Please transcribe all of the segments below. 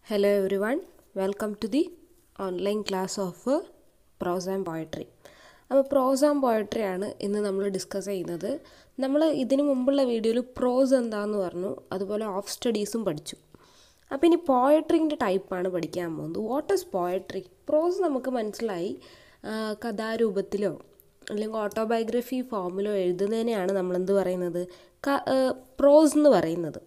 Hello everyone, welcome to the online class of Prose and Poetry. അപ്പോൾ pros and poetry ആണ് ഇന്ന് നമ്മൾ discuss ചെയ്യുന്നത്. നമ്മൾ ഇതിനു മുമ്പുള്ള വീഡിയോയിൽ പ്രോസ് എന്താണെന്ന് പറഞ്ഞു, അതുപോലെ ഓഫ് സ്റ്റഡീസും പഠിച്ചു. അപ്പോൾ ഇനി പോയട്രീൻ്റെ ടൈപ്പാണ് പഠിക്കാൻ പോകുന്നത്. What is poetry? പ്രോസ് നമുക്ക് മനസ്സിലായി, കഥാരൂപത്തിലോ അല്ലെങ്കിൽ ഓട്ടോബയോഗ്രഫി ഫോമിലോ എഴുതുന്നതിനെയാണ് നമ്മളെന്ത് പറയുന്നത്, പ്രോസ് എന്ന് പറയുന്നത്.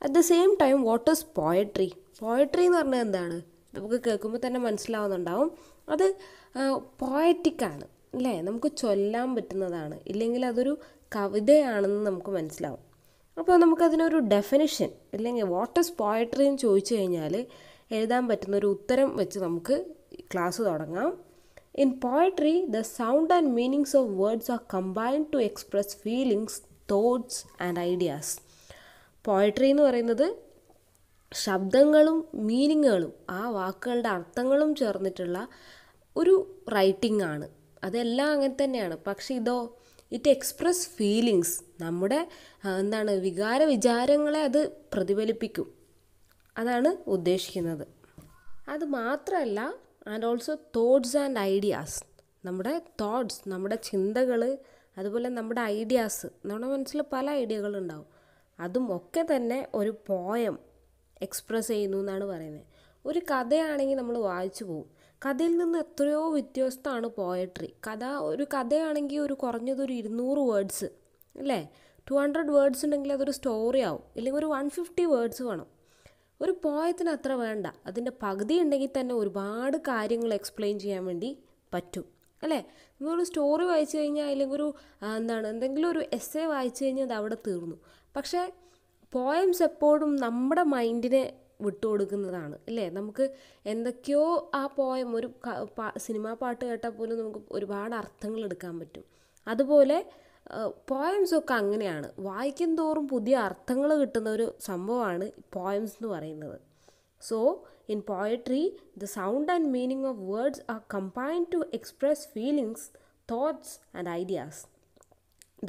At the same time what is poetry? Poetry എന്ന് പറഞ്ഞാൽ എന്താണ്? നമുക്ക് കേൾക്കുമ്പോൾ തന്നെ മനസ്സിലാവുന്നുണ്ടാവും, അത് പോയറ്റിക്കാണ് അല്ലേ, നമുക്ക് ചൊല്ലാൻ പറ്റുന്നതാണ്, ഇല്ലെങ്കിൽ അതൊരു കവിതയാണെന്ന് നമുക്ക് മനസ്സിലാവും. അപ്പോൾ നമുക്കതിനൊരു ഡെഫിനിഷൻ ഇല്ലെങ്കിൽ വാട്ട് ഈസ് പോയട്രി എന്ന് ചോദിച്ചു കഴിഞ്ഞാൽ എഴുതാൻ പറ്റുന്ന ഒരു ഉത്തരം വെച്ച് നമുക്ക് ക്ലാസ് തുടങ്ങാം. In poetry the sound and meanings of words are combined to express feelings, thoughts and ideas. Poetry എന്ന് പറയുന്നത് ശബ്ദങ്ങളും മീനിങ്ങുകളും ആ വാക്കുകളുടെ അർത്ഥങ്ങളും ചേർന്നിട്ടുള്ള ഒരു റൈറ്റിംഗ് ആണ്. അതെല്ലാം അങ്ങനെ തന്നെയാണ്. പക്ഷേ ഇതോ, ഇറ്റ് എക്സ്പ്രസ് ഫീലിങ്സ്, നമ്മുടെ വികാര വിചാരങ്ങളെ അത് പ്രതിഫലിപ്പിക്കും, അതാണ് ഉദ്ദേശിക്കുന്നത്. അത് മാത്രമല്ല, and also thoughts and ideas, നമ്മുടെ തോട്ട്സ്, നമ്മുടെ ചിന്തകൾ, അതുപോലെ നമ്മുടെ ഐഡിയാസ്, നമ്മുടെ മനസ്സിൽ പല ഐഡിയകളുണ്ടാവും, അതും ഒക്കെ തന്നെ ഒരു പോയം എക്സ്പ്രസ് ചെയ്യുന്നു എന്നാണ് പറയുന്നത്. ഒരു കഥയാണെങ്കിൽ നമ്മൾ വായിച്ചു പോകും, കഥയിൽ നിന്ന് എത്രയോ വ്യത്യസ്തമാണ് പോയട്രി. ഒരു കഥയാണെങ്കിൽ ഒരു കുറഞ്ഞതൊരു 200 വേർഡ്സ് അല്ലേ, 200 വേർഡ്സ് ഉണ്ടെങ്കിൽ അതൊരു സ്റ്റോറി ആവും, ഇല്ലെങ്കിൽ ഒരു 150 വേർഡ്സ് വേണം. ഒരു പോയത്തിന് അത്ര വേണ്ട, അതിൻ്റെ പകുതി ഉണ്ടെങ്കിൽ തന്നെ ഒരുപാട് കാര്യങ്ങൾ എക്സ്പ്ലെയിൻ ചെയ്യാൻ വേണ്ടി പറ്റും അല്ലേ. നമ്മളൊരു സ്റ്റോറി വായിച്ചു കഴിഞ്ഞാൽ അല്ലെങ്കിൽ ഒരു എന്തെങ്കിലും ഒരു എസ്സേ വായിച്ചു കഴിഞ്ഞാൽ അത് അവിടെ തീർന്നു. പക്ഷേ പോയംസ് എപ്പോഴും നമ്മുടെ മൈൻഡിനെ വിട്ടുകൊടുക്കുന്നതാണ് അല്ലേ. നമുക്ക് എന്തൊക്കെയോ ആ പോയം, ഒരു സിനിമാ പാട്ട് കേട്ടാൽ പോലും നമുക്ക് ഒരുപാട് അർത്ഥങ്ങൾ എടുക്കാൻ പറ്റും. അതുപോലെ പോയംസൊക്കെ അങ്ങനെയാണ്, വായിക്കും തോറും പുതിയ അർത്ഥങ്ങൾ കിട്ടുന്ന ഒരു സംഭവമാണ് പോയംസ് എന്ന് പറയുന്നത്. So in poetry the sound and meaning of words are combined to express feelings, thoughts and ideas.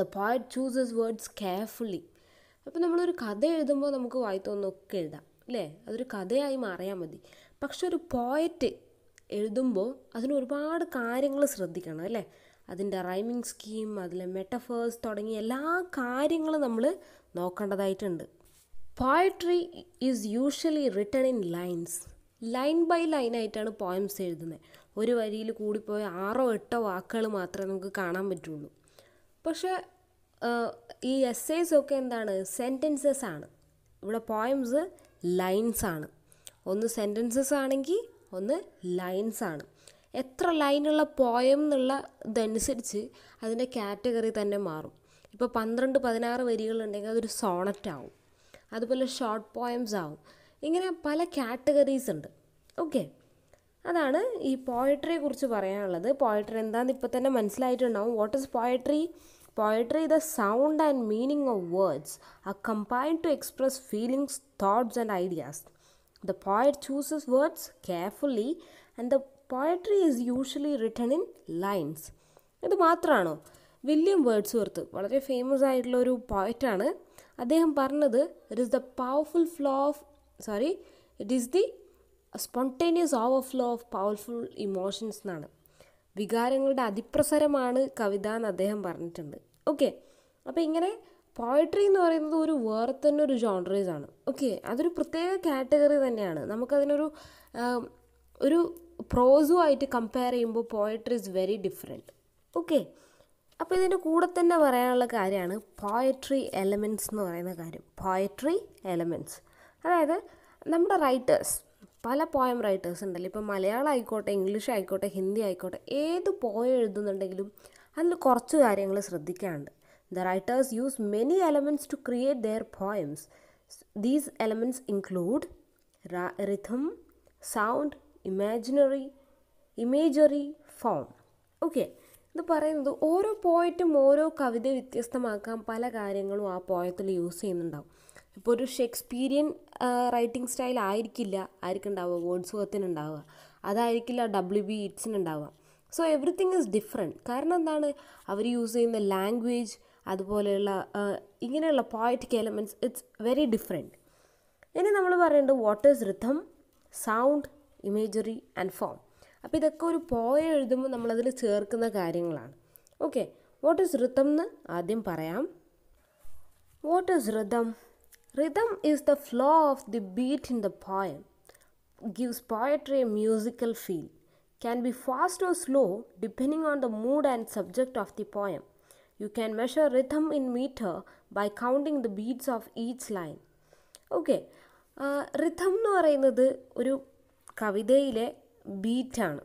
The poet chooses words carefully. അപ്പോൾ നമ്മളൊരു കഥ എഴുതുമ്പോൾ നമുക്ക് വായിത്തോന്നൊക്കെ എഴുതാം അല്ലേ, അതൊരു കഥയായി മാറിയാൽ മതി. പക്ഷെ ഒരു പോയറ്റ് എഴുതുമ്പോൾ അതിന് ഒരുപാട് കാര്യങ്ങൾ ശ്രദ്ധിക്കണം അല്ലേ. അതിൻ്റെ റൈമിങ് സ്കീം, അതിലെ മെറ്റഫേഴ്സ് തുടങ്ങിയ എല്ലാ കാര്യങ്ങളും നമ്മൾ നോക്കേണ്ടതായിട്ടുണ്ട്. Poetry is usually written in lines. Line by line ആയിട്ടാണ് പോയംസ് എഴുതുന്നത്. ഒരു വരിയിൽ കൂടിപ്പോയ 6 or 8 വാക്കുകൾ മാത്രമേ നമുക്ക് കാണാൻ പറ്റുള്ളൂ. പക്ഷേ ഈ എസ്സേസൊക്കെ എന്താണ്, സെൻറ്റൻസസ് ആണ്. ഇവിടെ പോയംസ് ലൈൻസ് ആണ്. ഒന്ന് സെൻറ്റൻസസ് ആണെങ്കിൽ ഒന്ന് ലൈൻസ് ആണ്. എത്ര ലൈനുള്ള പോയം എന്നുള്ള ഇതനുസരിച്ച് അതിൻ്റെ കാറ്റഗറി തന്നെ മാറും. ഇപ്പോൾ 12-16 വരികളുണ്ടെങ്കിൽ അതൊരു സോണറ്റ് ആവും, അതുപോലെ ഷോർട്ട് പോയംസ് ആവും. ഇങ്ങനെ പല കാറ്റഗറീസ് ഉണ്ട്. ഓക്കെ, അതാണ് ഈ പോയട്രിയെ കുറിച്ച് പറയാനുള്ളത്. പോയട്രി എന്താണെന്ന് ഇപ്പോൾ തന്നെ മനസ്സിലായിട്ടുണ്ടാവും. What is poetry? Poetry, the sound and meaning of words, are combined to express feelings, thoughts and ideas. The poet chooses words carefully and the poetry is usually written in lines. ഇത് മാത്രമാണോ? William Wordsworth വളരെ famous ആയിട്ടുള്ള ഒരു പോയറ്റാണ്. അദ്ദേഹം പറഞ്ഞത് it is the spontaneous overflow of powerful emotions എന്നാണ്. വികാരങ്ങളുടെ അതിപ്രസരമാണ് കവിത എന്ന് അദ്ദേഹം പറഞ്ഞിട്ടുണ്ട്. ഓക്കെ, അപ്പോൾ ഇങ്ങനെ പോയട്രി എന്ന് പറയുന്നത് ഒരു വേറെ തന്നെ ഒരു ജോൺറേസ് ആണ്. ഓക്കെ, അതൊരു പ്രത്യേക കാറ്റഗറി തന്നെയാണ്. നമുക്കതിനൊരു ഒരു പ്രോസുമായിട്ട് കമ്പയർ ചെയ്യുമ്പോൾ poetry is very different. Okay, അപ്പോൾ ഇതിൻ്റെ കൂടെ തന്നെ പറയാനുള്ള കാര്യമാണ് പോയട്രി എലമെൻറ്റ്സ് എന്ന് പറയുന്ന കാര്യം. പോയട്രി എലമെൻറ്റ്സ്, അതായത് നമ്മുടെ റൈറ്റേഴ്സ്, പല പോയം റൈറ്റേഴ്സ് ഉണ്ടല്ലോ. ഇപ്പോൾ മലയാളം ആയിക്കോട്ടെ, ഇംഗ്ലീഷ് ആയിക്കോട്ടെ, ഹിന്ദി ആയിക്കോട്ടെ, ഏത് പോയം എഴുതുന്നുണ്ടെങ്കിലും അതിൽ കുറച്ച് കാര്യങ്ങൾ ശ്രദ്ധിക്കാനുണ്ട്. The writers use many elements to create their poems. These elements include rhythm, sound, imagery, form. Okay, ഇത് പറയുന്നത് ഓരോ പോയറ്റും ഓരോ കവിത വ്യത്യസ്തമാക്കാൻ പല കാര്യങ്ങളും ആ പോയത്തിൽ യൂസ് ചെയ്യുന്നുണ്ടാവും. ഇപ്പോൾ ഒരു ഷേക്സ്പീരിയൻ റൈറ്റിംഗ് സ്റ്റൈൽ ആയിരിക്കില്ല ആർക്കുണ്ടാവുക, വേർഡ്സ്വർത്തിനുണ്ടാവുക, അതായിരിക്കില്ല WB യിറ്റ്സിനുണ്ടാവുക. So everything is different. കാരണം എന്താണ്, അവർ യൂസ് ചെയ്യുന്ന ലാംഗ്വേജ്, അതുപോലെയുള്ള ഇങ്ങനെയുള്ള poetic elements, it's very different. ഇനി നമ്മൾ പറയേണ്ടത് what is rhythm? Sound, imagery and form. അപ്പോൾ ഇതൊക്കെ ഒരു പോയം എഴുതുമ്പോൾ നമ്മളതിൽ ചേർക്കുന്ന കാര്യങ്ങളാണ്. ഓക്കെ, വാട്ട് ഈസ് റിതം എന്ന് ആദ്യം പറയാം. What is rhythm? Rhythm is the flow of the beat in the poem. Gives poetry a musical feel. Can be fast or slow depending on the mood and subject of the poem. You can measure rhythm in meter by counting the beats of each line. Okay, rhythm എന്ന് പറയുന്നത് ഒരു കവിതയിലെ ബീറ്റാണ്.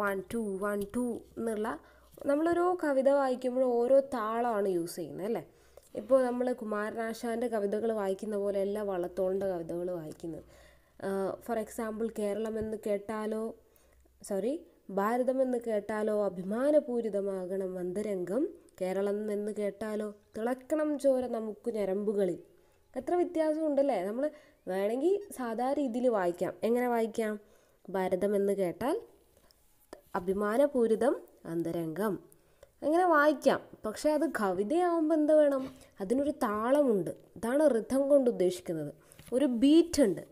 1 2 1 2 എന്നുള്ള നമ്മളൊരു കവിത വായിക്കുമ്പോൾ ഓരോ താളമാണ് use ചെയ്യുന്നത് അല്ലേ. ഇപ്പോൾ നമ്മൾ കുമാരനാശാൻ്റെ കവിതകൾ വായിക്കുന്ന പോലെ അല്ല വള്ളത്തോളിൻ്റെ കവിതകൾ വായിക്കുന്നത്. ഫോർ എക്സാമ്പിൾ, കേരളമെന്ന് കേട്ടാലോ ഭാരതമെന്ന് കേട്ടാലോ അഭിമാനപൂരിതമാകണം അന്തരംഗം, കേരളം എന്ന് കേട്ടാലോ തിളക്കണം ചോര നമുക്ക് ഞരമ്പുകളിൽ. എത്ര വ്യത്യാസമുണ്ടല്ലേ. നമ്മൾ വേണമെങ്കിൽ സാധാ രീതിയിൽ വായിക്കാം. എങ്ങനെ വായിക്കാം? ഭാരതം എന്ന് കേട്ടാൽ അഭിമാനപൂരിതം അന്തരംഗം, അങ്ങനെ വായിക്കാം. പക്ഷേ അത് കവിതയാവുമ്പോൾ എന്ത് വേണം? അതിനൊരു താളമുണ്ട്. ഇതാണ് റിഥം കൊണ്ട് ഉദ്ദേശിക്കുന്നത്. ഒരു ബീറ്റ് ഉണ്ട്.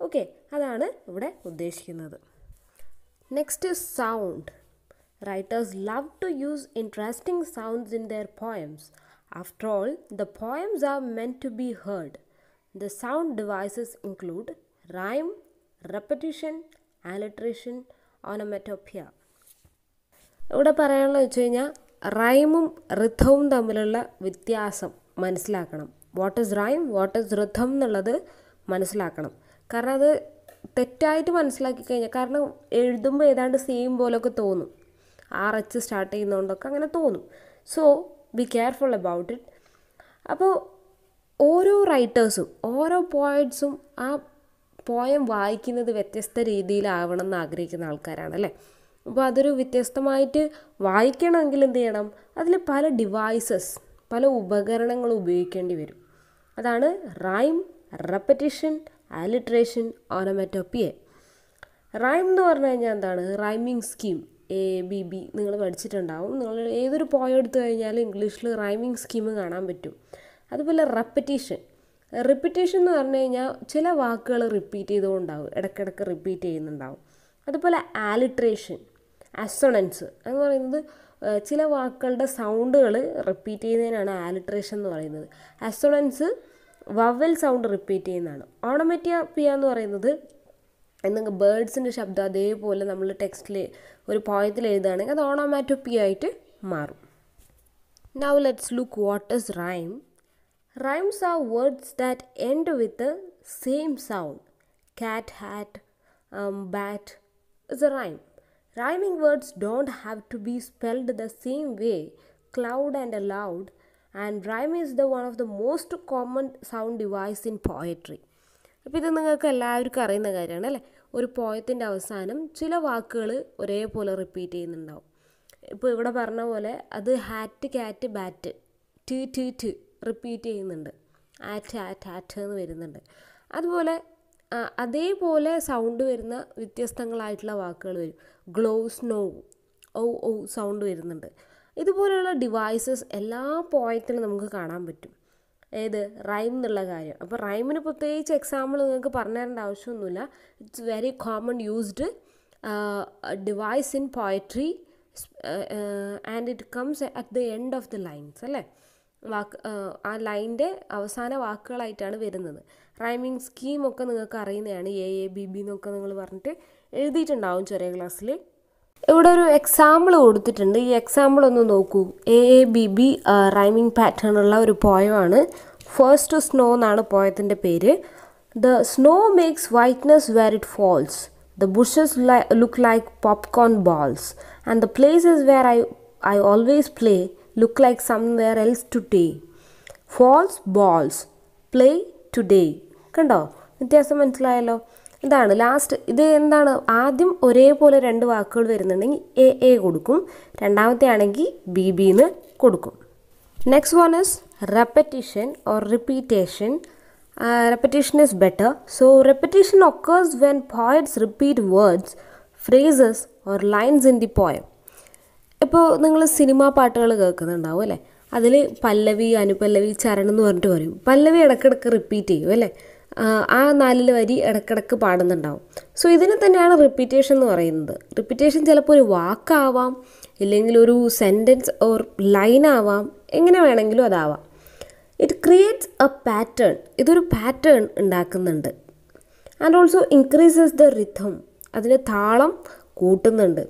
ഓക്കെ, അതാണ് ഇവിടെ ഉദ്ദേശിക്കുന്നത്. Next is sound. Writers love to use interesting sounds in their poems. After all, the poems are meant to be heard. The sound devices include rhyme, repetition, alliteration, onomatopoeia. ഇവിടെ പറയാനുള്ളത് വെച്ച് കഴിഞ്ഞാൽ റൈമും റിഥവും തമ്മിലുള്ള വ്യത്യാസം മനസ്സിലാക്കണം. What is rhyme, what is rhythm എന്നുള്ളത് മനസ്സിലാക്കണം. കാരണം അത് തെറ്റായിട്ട് മനസ്സിലാക്കി കഴിഞ്ഞാൽ, കാരണം എഴുതുമ്പോൾ ഏതാണ്ട് സെയിം പോലൊക്കെ തോന്നും. RH സ്റ്റാർട്ട് ചെയ്യുന്നതുകൊണ്ടൊക്കെ അങ്ങനെ തോന്നും. So be careful about it. അപ്പോൾ ഓരോ റൈറ്റേഴ്സും ഓരോ പോയറ്റ്സും ആ പോയം വായിക്കുന്നത് വ്യത്യസ്ത രീതിയിലാവണം എന്ന് ആഗ്രഹിക്കുന്ന ആൾക്കാരാണ് അല്ലേ. അപ്പോൾ അതൊരു വ്യത്യസ്തമായിട്ട് വായിക്കണമെങ്കിൽ എന്ത് ചെയ്യണം? അതിൽ പല ഡിവൈസസ്, പല ഉപകരണങ്ങൾ ഉപയോഗിക്കേണ്ടി വരും. അതാണ് rhyme, repetition, alliteration, onomatopoeia. Rhyme എന്ന് പറഞ്ഞു കഴിഞ്ഞാൽ എന്താണ്? റൈമിങ് സ്കീം, AABB നിങ്ങൾ പഠിച്ചിട്ടുണ്ടാവും. നിങ്ങൾ ഏതൊരു പോയം എടുത്തു കഴിഞ്ഞാലും ഇംഗ്ലീഷിൽ റൈമിങ് സ്കീം കാണാൻ പറ്റും. അതുപോലെ റെപ്പറ്റീഷൻ എന്ന് പറഞ്ഞു കഴിഞ്ഞാൽ ചില വാക്കുകൾ റിപ്പീറ്റ് ചെയ്തുകൊണ്ടാവും, ഇടയ്ക്കിടയ്ക്ക് റിപ്പീറ്റ് ചെയ്യുന്നുണ്ടാവും. അതുപോലെ alliteration, അസൊണൻസ് എന്ന് പറയുന്നത് ചില വാക്കുകളുടെ സൗണ്ടുകൾ റിപ്പീറ്റ് ചെയ്യുന്നതിനാണ് alliteration എന്ന് പറയുന്നത്. അസൊണൻസ് വവൽ സൗണ്ട് റിപ്പീറ്റ് ചെയ്യുന്നതാണ്. ഓണോമാറ്റോപിയ എന്ന് പറയുന്നത് എന്തെങ്കിലും ബേർഡ്സിൻ്റെ ശബ്ദം അതേപോലെ നമ്മൾ ടെക്സ്റ്റിൽ ഒരു പോയത്തിൽ എഴുതുകയാണെങ്കിൽ അത് ഓണോമാറ്റോപിയ ആയിട്ട് മാറും. Now let's look what is rhyme. Rhymes are words that end with the same sound. Cat, hat, bat is a rhyme. Rhyming words don't have to be spelled the same way. Cloud and loud. And rhyme is one of the most common sound device in poetry. അപ്പോൾ ഇത് നിങ്ങൾക്ക് എല്ലാവർക്കും അറിയുന്ന കാര്യമാണ് അല്ലേ. ഒരു പോയത്തിൻ്റെ അവസാനം ചില വാക്കുകൾ ഒരേപോലെ റിപ്പീറ്റ് ചെയ്യുന്നുണ്ടാവും. ഇപ്പോൾ ഇവിടെ പറഞ്ഞ പോലെ അത് ഹാറ്റ്, ക്യാറ്റ്, ബാറ്റ്, ട് റിപ്പീറ്റ് ചെയ്യുന്നുണ്ട്. ആറ്റ് എന്ന് വരുന്നുണ്ട്. അതുപോലെ അതേപോലെ സൗണ്ട് വരുന്ന വ്യത്യസ്തങ്ങളായിട്ടുള്ള വാക്കുകൾ വരും. ഗ്ലോ, സ്നോ, ഓ സൗണ്ട് വരുന്നുണ്ട്. ഇതുപോലെയുള്ള ഡിവൈസസ് എല്ലാ പോയത്തിലും നമുക്ക് കാണാൻ പറ്റും. ഏത് റൈം എന്നുള്ള കാര്യം. അപ്പോൾ റൈമിന് പ്രത്യേകിച്ച് എക്സാമ്പിൾ നിങ്ങൾക്ക് പറഞ്ഞു തരേണ്ട ആവശ്യമൊന്നുമില്ല. It's very common used device in poetry and it comes at the end of the lines അല്ലേ. ആ ലൈൻ്റെ അവസാന വാക്കുകളായിട്ടാണ് വരുന്നത്. റൈമിങ് സ്കീമൊക്കെ നിങ്ങൾക്ക് അറിയുന്നതാണ്. AABB എന്നൊക്കെ നിങ്ങൾ പറഞ്ഞിട്ട് എഴുതിയിട്ടുണ്ടാവും ചെറിയ ക്ലാസ്സിൽ. ഇവിടെ ഒരു എക്സാമ്പിൾ കൊടുത്തിട്ടുണ്ട്. ഈ എക്സാമ്പിൾ ഒന്ന് നോക്കൂ. AABB റൈമിങ് പാറ്റേൺ ഉള്ള ഒരു പോയമാണ്. ഫസ്റ്റ് സ്നോ എന്നാണ് പോയത്തിൻ്റെ പേര്. The snow makes whiteness where it falls. The bushes look like popcorn balls and the places where I always play look like somewhere else today. Falls, balls, play today. കണ്ടോ വ്യത്യാസം മനസ്സിലായല്ലോ. ഇതാണ് last. ഇത് എന്താണ്? ആദ്യം ഒരേപോലെ രണ്ട് വാക്കുകൾ വരുന്നുണ്ടെങ്കിൽ AA കൊടുക്കും, രണ്ടാമത്തെ ആണെങ്കിൽ BB എന്ന് കൊടുക്കും. Next one is repetition or repeatation. Repetition is better. So repetition occurs when poets repeat words, phrases or lines in the poem. ഇപ്പോൾ നിങ്ങൾ സിനിമാ പാട്ടുകൾ കേൾക്കുന്നുണ്ടാവും അല്ലേ. അതിൽ പല്ലവി, അനുപല്ലവി, ചരണം എന്ന് പറഞ്ഞിട്ട് പറയും. പല്ലവി ഇടയ്ക്കിടയ്ക്ക് റിപ്പീറ്റ് ചെയ്യും അല്ലേ. ആ 4 വരി ഇടയ്ക്കിടയ്ക്ക് പാടുന്നുണ്ടാവും. സോ ഇതിനെ തന്നെയാണ് റിപ്പീറ്റേഷൻ എന്ന് പറയുന്നത്. റിപ്പീറ്റേഷൻ ചിലപ്പോൾ ഒരു വാക്കാവാം, ഇല്ലെങ്കിൽ ഒരു സെൻറ്റൻസ് ഓർ ലൈൻ ആവാം, എങ്ങനെ വേണമെങ്കിലും അതാവാം. It creates a pattern. ഇതൊരു പാറ്റേൺ ഉണ്ടാക്കുന്നുണ്ട്. And also increases the rhythm. അതിന് താളം കൂട്ടുന്നുണ്ട്.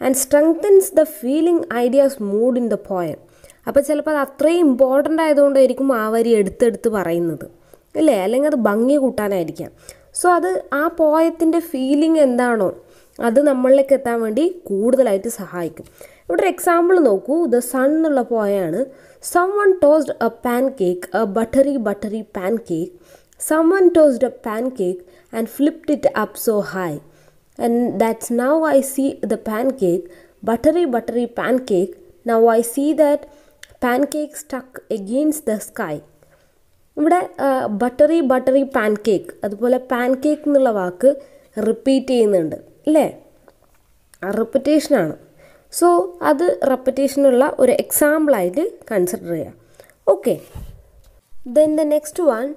And strengthens the feeling ideas mood in the poem. അപ്പോൾ ചിലപ്പോൾ അത് അത്രയും ഇമ്പോർട്ടൻ്റ് ആയതുകൊണ്ടായിരിക്കും ആ വരി എടുത്തെടുത്ത് പറയുന്നത്, അല്ലേ? അല്ലെങ്കിൽ അത് ഭംഗി കൂട്ടാനായിരിക്കാം. സോ അത് ആ പോയത്തിൻ്റെ ഫീലിംഗ് എന്താണോ അത് നമ്മളിലേക്ക് എത്താൻ വേണ്ടി കൂടുതലായിട്ട് സഹായിക്കും. ഇവിടെ ഒരു എക്സാമ്പിൾ നോക്കൂ. ദ സൺ എന്നുള്ള പോയാണ്. Someone tossed a pancake, a buttery pancake. Someone tossed a pancake and flipped it up so high. And that's now I see the pancake, buttery pancake. Now I see that pancake stuck against the sky. ഇവിടെ buttery pancake, അതുപോലെ pancake എന്നുള്ള വാക്ക് repeat ചെയ്യുന്നുണ്ട്, അല്ലേ? റിപ്പറ്റേഷനാണ്. So അത് റെപ്പറ്റേഷനുള്ള ഒരു എക്സാമ്പിളായിട്ട് consider ചെയ്യാം. Okay, then the next one,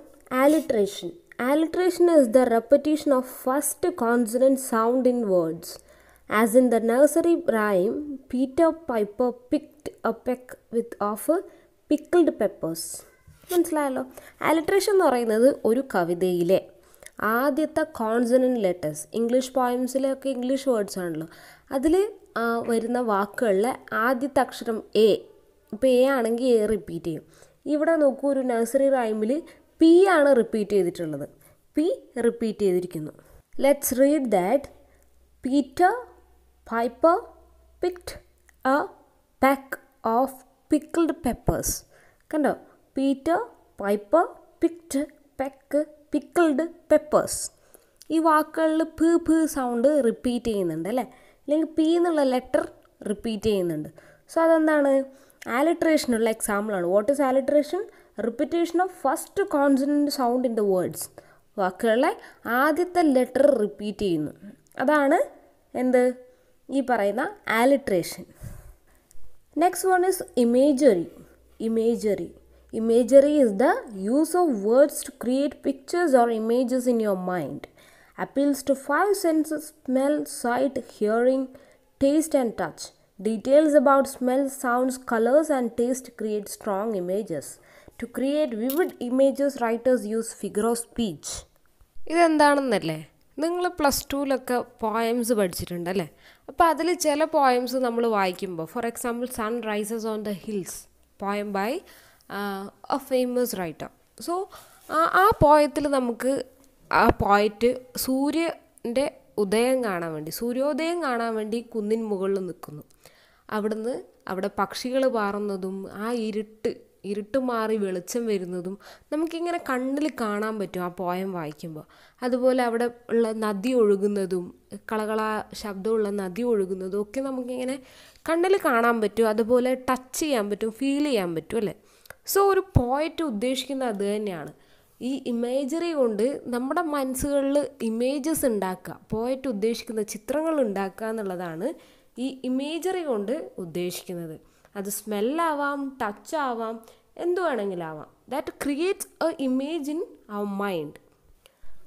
alliteration. Alliteration is the repetition of first consonant sound in words. As in the nursery rhyme, Peter Piper picked a peck of pickled peppers. മനസ്സിലായല്ലോ? alliteration എന്ന് പറയുന്നത് ഒരു കവിതയിലെ ആദ്യത്തെ consonant letters, English പോയംസിലൊക്കെ English words ആണല്ലോ, അതിൽ വരുന്ന വാക്കുകളിലെ ആദ്യത്തെ അക്ഷരം എ. ഇപ്പോൾ എ ആണെങ്കിൽ എ റിപ്പീറ്റ് ചെയ്യും. ഇവിടെ നോക്കൂ, ഒരു നഴ്സറി റൈമിൽ പി ആണ് റിപ്പീറ്റ് ചെയ്തിട്ടുള്ളത്. പി റിപ്പീറ്റ് ചെയ്തിരിക്കുന്നു. Let's read that. Peter Piper picked a peck of pickled peppers. കണ്ടോ? Peter Piper picked peck pickled peppers. ഈ വാക്കുകളിൽ പ് സൗണ്ട് റിപ്പീറ്റ് ചെയ്യുന്നുണ്ട്, അല്ലേ? അല്ലെങ്കിൽ പി എന്നുള്ള ലെറ്റർ റിപ്പീറ്റ് ചെയ്യുന്നുണ്ട്. സോ അതെന്താണ്? alliteration-ഉള്ള എക്സാമ്പിളാണ്. What is alliteration? Repetition of first consonant sound in the words. വാക്കുകളെ ആദ്യത്തെ ലെറ്റർ റിപ്പീറ്റ് ചെയ്യുന്നു. അതാണ് എന്ത്? ഈ പറയുന്ന alliteration. Next one is imagery. Imagery is the use of words to create pictures or images in your mind. Appeals to 5 senses: smell, sight, hearing, taste and touch. Details about smell, sounds, colors and taste create strong images. To create vivid images, writers use figure of speech. ഇതെന്താണെന്നല്ലേ, നിങ്ങൾ +2-ലൊക്കെ poems പഠിച്ചിട്ടുണ്ടല്ലേ? അപ്പോൾ അതിൽ ചില poems നമ്മൾ വായിക്കുമ്പോൾ, for example sun rises on the hills, poem by a famous writer. So ആ പോയത്തിൽ നമുക്ക് ആ പോയറ്റ് സൂര്യൻ്റെ സൂര്യോദയം കാണാൻ വേണ്ടി കുന്നിൻ മുകളിൽ നിൽക്കുന്നു. അവിടെ പക്ഷികൾ പാറുന്നതും ആ ഇരുട്ട് മാറി വെളിച്ചം വരുന്നതും നമുക്കിങ്ങനെ കണ്ണിൽ കാണാൻ പറ്റും ആ പോയം വായിക്കുമ്പോൾ. അതുപോലെ അവിടെ ഉള്ള നദി ഒഴുകുന്നതും, കളകള ശബ്ദമുള്ള നദി ഒഴുകുന്നതും ഒക്കെ നമുക്കിങ്ങനെ കണ്ണിൽ കാണാൻ പറ്റും. അതുപോലെ ടച്ച് ചെയ്യാൻ പറ്റും, ഫീൽ ചെയ്യാൻ പറ്റും, അല്ലേ? സോ ഒരു പോയറ്റ് ഉദ്ദേശിക്കുന്നത് അത് തന്നെയാണ്. ഈ ഇമേജറി കൊണ്ട് നമ്മുടെ മനസ്സുകളിൽ ഇമേജസ് ഉണ്ടാക്കുക, പോയറ്റ് ഉദ്ദേശിക്കുന്ന ചിത്രങ്ങൾ ഉണ്ടാക്കുക എന്നുള്ളതാണ് ഈ ഇമേജറി കൊണ്ട് ഉദ്ദേശിക്കുന്നത്. അത് സ്മെല്ലാവാം, ടച്ച് ആവാം, എന്തു വേണമെങ്കിലും ആവാം. That creates a image in our mind.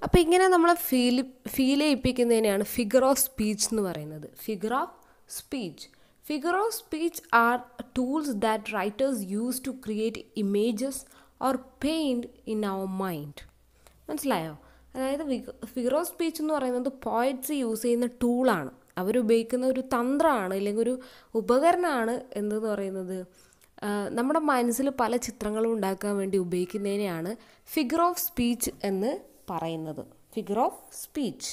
അപ്പോൾ ഇങ്ങനെ നമ്മളെ ഫീൽ ചെയ്യിപ്പിക്കുന്നതിനെയാണ് ഫിഗർ ഓഫ് സ്പീച്ച് എന്ന് പറയുന്നത്. Figure of speech are tools that writers use to create images or paint in our mind. മനസ്സിലായോ? അതായത് ഫിഗർ ഓഫ് സ്പീച്ച് എന്ന് പറയുന്നത് പോയറ്റ്സ് യൂസ് ചെയ്യുന്ന ടൂളാണ്. അവരുപയോഗിക്കുന്ന ഒരു തന്ത്രമാണ്, അല്ലെങ്കിൽ ഒരു ഉപകരണമാണ്. എന്തെന്ന് പറയുന്നത്, നമ്മുടെ മനസ്സിൽ പല ചിത്രങ്ങളും ഉണ്ടാക്കാൻ വേണ്ടി ഉപയോഗിക്കുന്നതിനെയാണ് ഫിഗർ ഓഫ് സ്പീച്ച് എന്ന് പറയുന്നത്. Figure of speech.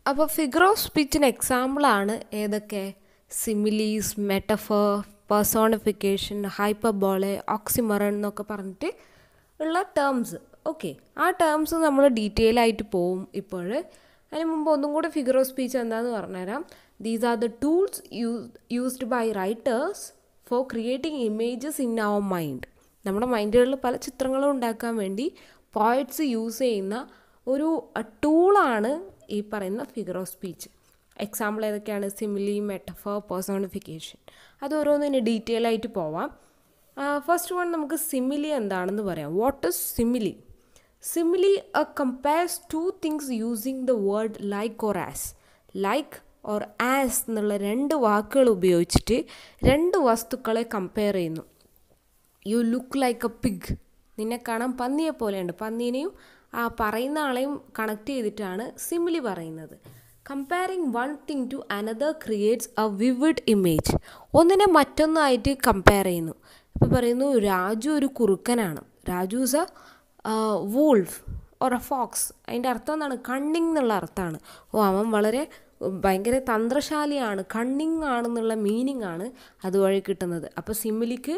അപ്പോൾ ഫിഗർ ഓഫ് സ്പീച്ചിന് എക്സാമ്പിളാണ് ഏതൊക്കെ? സിമിലീസ്, മെറ്റഫർ, പേഴ്സോണിഫിക്കേഷൻ, ഹൈപ്പർബോളെ, ഓക്സിമറൺ എന്നൊക്കെ പറഞ്ഞിട്ട് ഉള്ള ടേംസ്. ഓക്കെ, ആ ടേംസ് നമ്മൾ ഡീറ്റെയിൽ ആയിട്ട് പോവും ഇപ്പോൾ. അതിന് മുമ്പ് ഒന്നും കൂടെ ഫിഗർ ഓഫ് സ്പീച്ച് എന്താണെന്ന് പറഞ്ഞുതരാം. These are the tools used by writers for creating images in our mind. നമ്മുടെ മൈൻഡുകളിൽ പല ചിത്രങ്ങളും ഉണ്ടാക്കാൻ വേണ്ടി പോയറ്റ്സ് യൂസ് ചെയ്യുന്ന ഒരു ടൂളാണ് ഈ പറയുന്ന ഫിഗർ ഓഫ് സ്പീച്ച്. എക്സാമ്പിൾ ഏതൊക്കെയാണ്? Simile, metaphor, personification. അത് ഓരോന്നിന് ഡീറ്റെയിൽ ആയിട്ട് പോവാം. ഫസ്റ്റ് വൺ നമുക്ക് സിമിലി എന്താണെന്ന് പറയാം. What is simile? Simile compares two things using the word like or as. Like or as എന്നുള്ള രണ്ട് വാക്കുകൾ ഉപയോഗിച്ചിട്ട് രണ്ട് വസ്തുക്കളെ കമ്പയർ ചെയ്യുന്നു. You look like A pig, നിന്നെ കാണാൻ പന്നിയെ പോലെയുണ്ട്. പന്നീനെയും ആ പറയുന്ന ആളെയും കണക്ട് ചെയ്തിട്ടാണ് സിമിലി പറയുന്നത്. Comparing one thing to another creates a vivid image. ഒന്നിനെ മറ്റൊന്നായിട്ട് കമ്പയർ ചെയ്യുന്നു. ഇപ്പോൾ പറയുന്നു രാജു ഒരു കുറുക്കനാണ്. Raju is a wolf or a fox. അതിൻ്റെ അർത്ഥം എന്താണ്? കണ്ണിങ് എന്നുള്ള അർത്ഥമാണ്. അവൻ വളരെ ഭയങ്കര തന്ത്രശാലിയാണ്, കണ്ണിങ് ആണെന്നുള്ള മീനിങ് ആണ് അതുവഴി കിട്ടുന്നത്. അപ്പോൾ സിമിലിക്ക്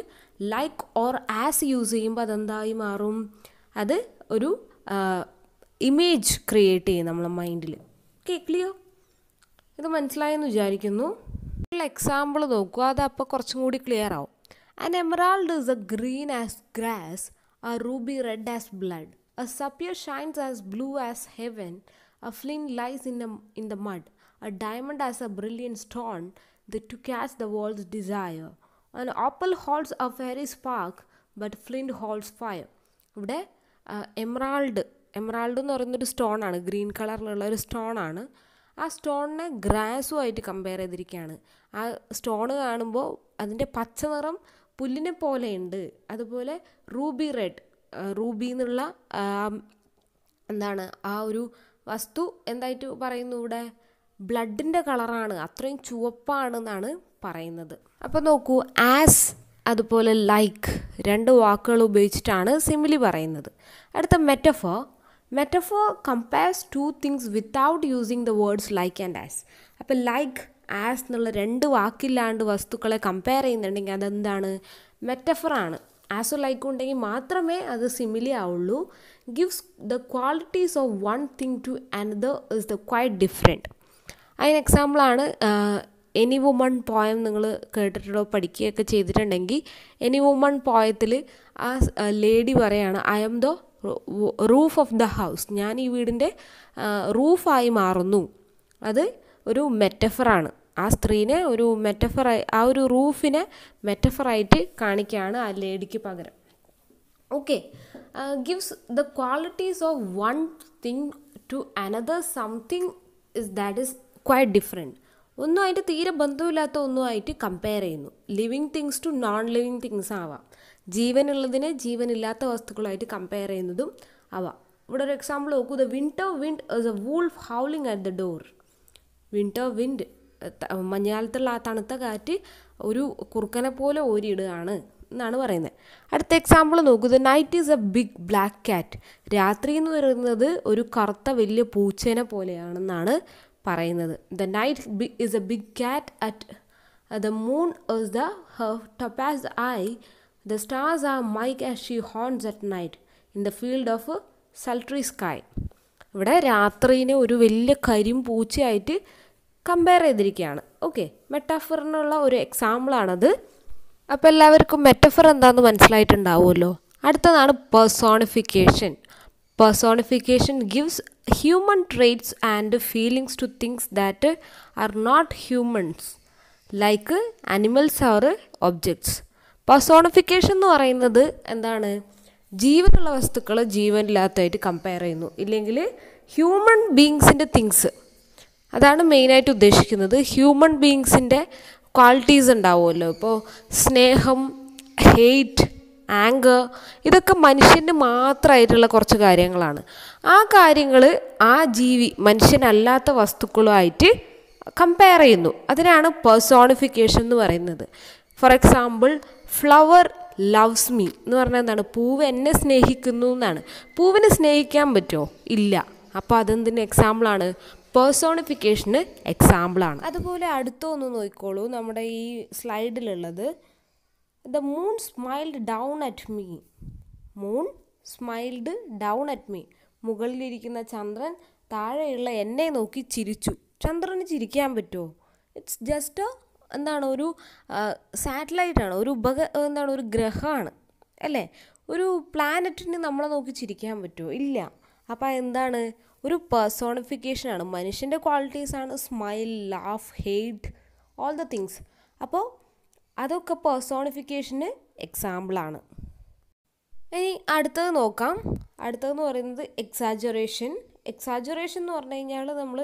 ലൈക്ക് ഓർ ആസ് യൂസ് ചെയ്യുമ്പോൾ അതെന്തായി മാറും? അത് ഒരു ഇമേജ് ക്രിയേറ്റ് ചെയ്യും നമ്മളെ മൈൻഡിൽ. Okay, clear? ഇത് മനസ്സിലായെന്ന് വിചാരിക്കുന്നു. എക്സാമ്പിൾ നോക്കുക, അത് അപ്പോൾ കുറച്ചും കൂടി ക്ലിയർ ആവും. An emerald is a green as grass, a ruby red as blood, a sapphire shines as blue as heaven, a flint lies in the mud, a diamond as a brilliant stone to catch the world's desire, an opal holds a fairy spark, but flint holds fire. ഇവിടെ emerald എന്ന് പറയുന്നൊരു സ്റ്റോണാണ്, green കളറിലുള്ള ഒരു സ്റ്റോണാണ്. ആ സ്റ്റോണിനെ ഗ്രാസുമായിട്ട് compare ചെയ്തിരിക്കുകയാണ്. ആ stone കാണുമ്പോൾ അതിൻ്റെ പച്ച നിറം പുല്ലിനെ പോലെയുണ്ട്. അതുപോലെ റൂബി റെഡ്, റൂബി എന്നുള്ള എന്താണ് ആ ഒരു വസ്തു എന്തായിട്ട് പറയുന്നു? ഇവിടെ ബ്ലഡിൻ്റെ കളറാണ്, അത്രയും ചുവപ്പാണെന്നാണ് പറയുന്നത്. അപ്പോൾ നോക്കൂ, ആസ് അതുപോലെ ലൈക്ക് രണ്ട് വാക്കുകൾ ഉപയോഗിച്ചിട്ടാണ് സിമിലി പറയുന്നത്. അടുത്ത metaphor compares two things without using the words like and as. അപ്പോൾ ലൈക്ക് ആസ് എന്നുള്ള രണ്ട് വാക്കില്ലാണ്ട് വസ്തുക്കളെ കമ്പയർ ചെയ്യുന്നുണ്ടെങ്കിൽ അതെന്താണ്? മെറ്റഫറാണ്. ആസോ ലൈക്കും ഉണ്ടെങ്കിൽ മാത്രമേ അത് സിമിലി ആവുള്ളൂ. Gives the qualities of one thing to another is the quite different. അതിന് എക്സാമ്പിളാണ് എനി വുമൺ പോയം. നിങ്ങൾ കേട്ടിട്ടോ പഠിക്കുകയൊക്കെ ചെയ്തിട്ടുണ്ടെങ്കിൽ എനി വുമൺ പോയത്തിൽ ആ ലേഡി പറയാണ്, I am the roof of the house, ഞാൻ ഈ വീടിൻ്റെ റൂഫായി മാറുന്നു. അത് ഒരു മെറ്റഫറാണ്. ആ സ്ത്രീനെ ഒരു മെറ്റഫറായി, ആ ഒരു റൂഫിനെ മെറ്റഫറായിട്ട് കാണിക്കുകയാണ് ആ ലേഡിക്ക് പകരം. Okay, gives the qualities of one thing to another something that is quite different. ഒന്നുമായിട്ട് തീരെ ബന്ധമില്ലാത്ത ഒന്നുമായിട്ട് കമ്പയർ ചെയ്യുന്നു. Living things to non living things ആവാം. ജീവനുള്ളതിനെ ജീവനില്ലാത്ത വസ്തുക്കളായിട്ട് കമ്പയർ ചെയ്യുന്നതും ആവാം. ഇവിടെ ഒരു എക്സാമ്പിൾ നോക്കൂ. The winter wind is a wolf howling at the door. Winter wind, മഞ്ഞുകാലത്തുള്ള ആ തണുത്ത കാറ്റ് ഒരു കുറുക്കനെ പോലെ ഓരിയിടുകയാണ് എന്നാണ് പറയുന്നത്. അടുത്ത എക്സാമ്പിൾ നോക്കൂ. The night is a big black cat. രാത്രി എന്ന് പറയുന്നത് ഒരു കറുത്ത വലിയ പൂച്ചേനെ പോലെയാണെന്നാണ് പറയുന്നത്. The night is a big cat at the moon is the her topaz eye, the stars are mice as she horns at night in the field of sultry sky. ഇവിടെ രാത്രിനെ ഒരു വലിയ കരിമ്പൂച്ചയായിട്ട് കമ്പയർ ചെയ്തിരിക്കുകയാണ്. ഓക്കെ, മെറ്റാഫറിനുള്ള ഒരു എക്സാമ്പിളാണത്. അപ്പോൾ എല്ലാവർക്കും metaphor എന്താണെന്ന് മനസ്സിലായിട്ടുണ്ടാവുമല്ലോ. അടുത്തതാണ് personification. Personification gives human traits and feelings to things that are not humans like animals or objects. Personification എന്ന് പറയുന്നത് എന്താണ്? ജീവനുള്ള വസ്തുക്കൾ ജീവനില്ലാത്തതായിട്ട് കമ്പയർ ചെയ്യുന്നു, ഇല്ലെങ്കിൽ ഹ്യൂമൻ ബീങ്സിൻ്റെ തിങ്സ്. അതാണ് മെയിനായിട്ട് ഉദ്ദേശിക്കുന്നത്. ഹ്യൂമൻ ബീങ്സിൻ്റെ ക്വാളിറ്റീസ് ഉണ്ടാവുമല്ലോ. ഇപ്പോൾ സ്നേഹം, ഹെയ്റ്റ്, ആങ്കർ, ഇതൊക്കെ മനുഷ്യന് മാത്രമായിട്ടുള്ള കുറച്ച് കാര്യങ്ങളാണ്. ആ കാര്യങ്ങൾ ആ ജീവി മനുഷ്യനല്ലാത്ത വസ്തുക്കളുമായിട്ട് കമ്പയർ ചെയ്യുന്നു. അതിനാണ് പേഴ്സോണിഫിക്കേഷൻ എന്ന് പറയുന്നത്. For example, flower loves me എന്ന് പറഞ്ഞാൽ എന്താണ്? പൂവ് എന്നെ സ്നേഹിക്കുന്നു എന്നാണ്. പൂവിനെ സ്നേഹിക്കാൻ പറ്റുമോ? ഇല്ല. അപ്പോൾ അതെന്തിന് എക്സാമ്പിളാണ്? പേഴ്സോണിഫിക്കേഷന് എക്സാമ്പിളാണ്. അതുപോലെ അടുത്തൊന്ന് നോക്കിക്കോളൂ, നമ്മുടെ ഈ സ്ലൈഡിലുള്ളത്. The moon smiled down at me. Moon smiled down at me. മുകളിലിരിക്കുന്ന ചന്ദ്രൻ താഴെയുള്ള എന്നെ നോക്കി ചിരിച്ചു. ചന്ദ്രന് ചിരിക്കാൻ പറ്റുമോ? ഇറ്റ്സ് ജസ്റ്റ് എന്താണ്? ഒരു സാറ്റലൈറ്റാണ്, ഒരു ഗ്രഹമാണ് അല്ലേ? ഒരു പ്ലാനറ്റിന് നമ്മളെ നോക്കി ചിരിക്കാൻ പറ്റുമോ? ഇല്ല. അപ്പോൾ എന്താണ്? ഒരു പേഴ്സോണിഫിക്കേഷനാണ്. മനുഷ്യൻ്റെ ക്വാളിറ്റീസാണ് smile, laugh, hate, all the things. അപ്പോൾ അതൊക്കെ പേഴ്സോണിഫിക്കേഷന് എക്സാമ്പിളാണ്. ഇനി അടുത്തത് നോക്കാം. അടുത്തതെന്ന് പറയുന്നത് എക്സാജറേഷൻ. എക്സാജറേഷൻ എന്ന് പറഞ്ഞു കഴിഞ്ഞാൽ നമ്മൾ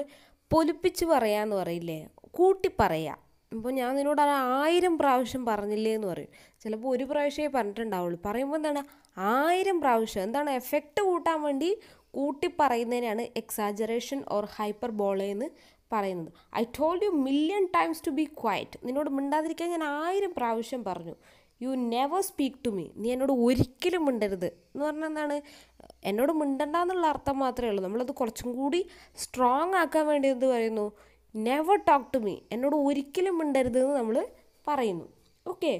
പൊലിപ്പിച്ച് പറയാമെന്ന് പറയില്ലേ, കൂട്ടി പറയുക. ഇപ്പോൾ ഞാൻ നിന്നോട് 1000 പ്രാവശ്യം പറഞ്ഞില്ലേ എന്ന് പറയും. ചിലപ്പോൾ ഒരു പ്രാവശ്യമേ പറഞ്ഞിട്ടുണ്ടാവുള്ളൂ. പറയുമ്പോൾ എന്താണ് 1000 പ്രാവശ്യം, എന്താണ് എഫക്റ്റ് കൂട്ടാൻ വേണ്ടി കൂട്ടി പറയുന്നതിനാണ് എക്സാജറേഷൻ ഓർ ഹൈപ്പർബോള എന്ന് പറയുന്നത്. I told you million times to be quiet. നിന്നോട് മിണ്ടാതിരിക്കാൻ ഞാൻ 1000 പ്രാവശ്യം പറഞ്ഞു. You never speak to me. നീ എന്നോട് ഒരിക്കലും മിണ്ടരുത് എന്ന് പറഞ്ഞാൽ എന്താണ്, എന്നോട് മിണ്ടണ്ടെന്നുള്ള അർത്ഥം മാത്രമേ ഉള്ളൂ. നമ്മളത് കുറച്ചും കൂടി സ്ട്രോങ് ആക്കാൻ വേണ്ടി എന്ത് പറയുന്നു, നെവർ ടോക്ക് ടു മീ, എന്നോട് ഒരിക്കലും മിണ്ടരുത് എന്ന് നമ്മൾ പറയുന്നു. ഓക്കെ,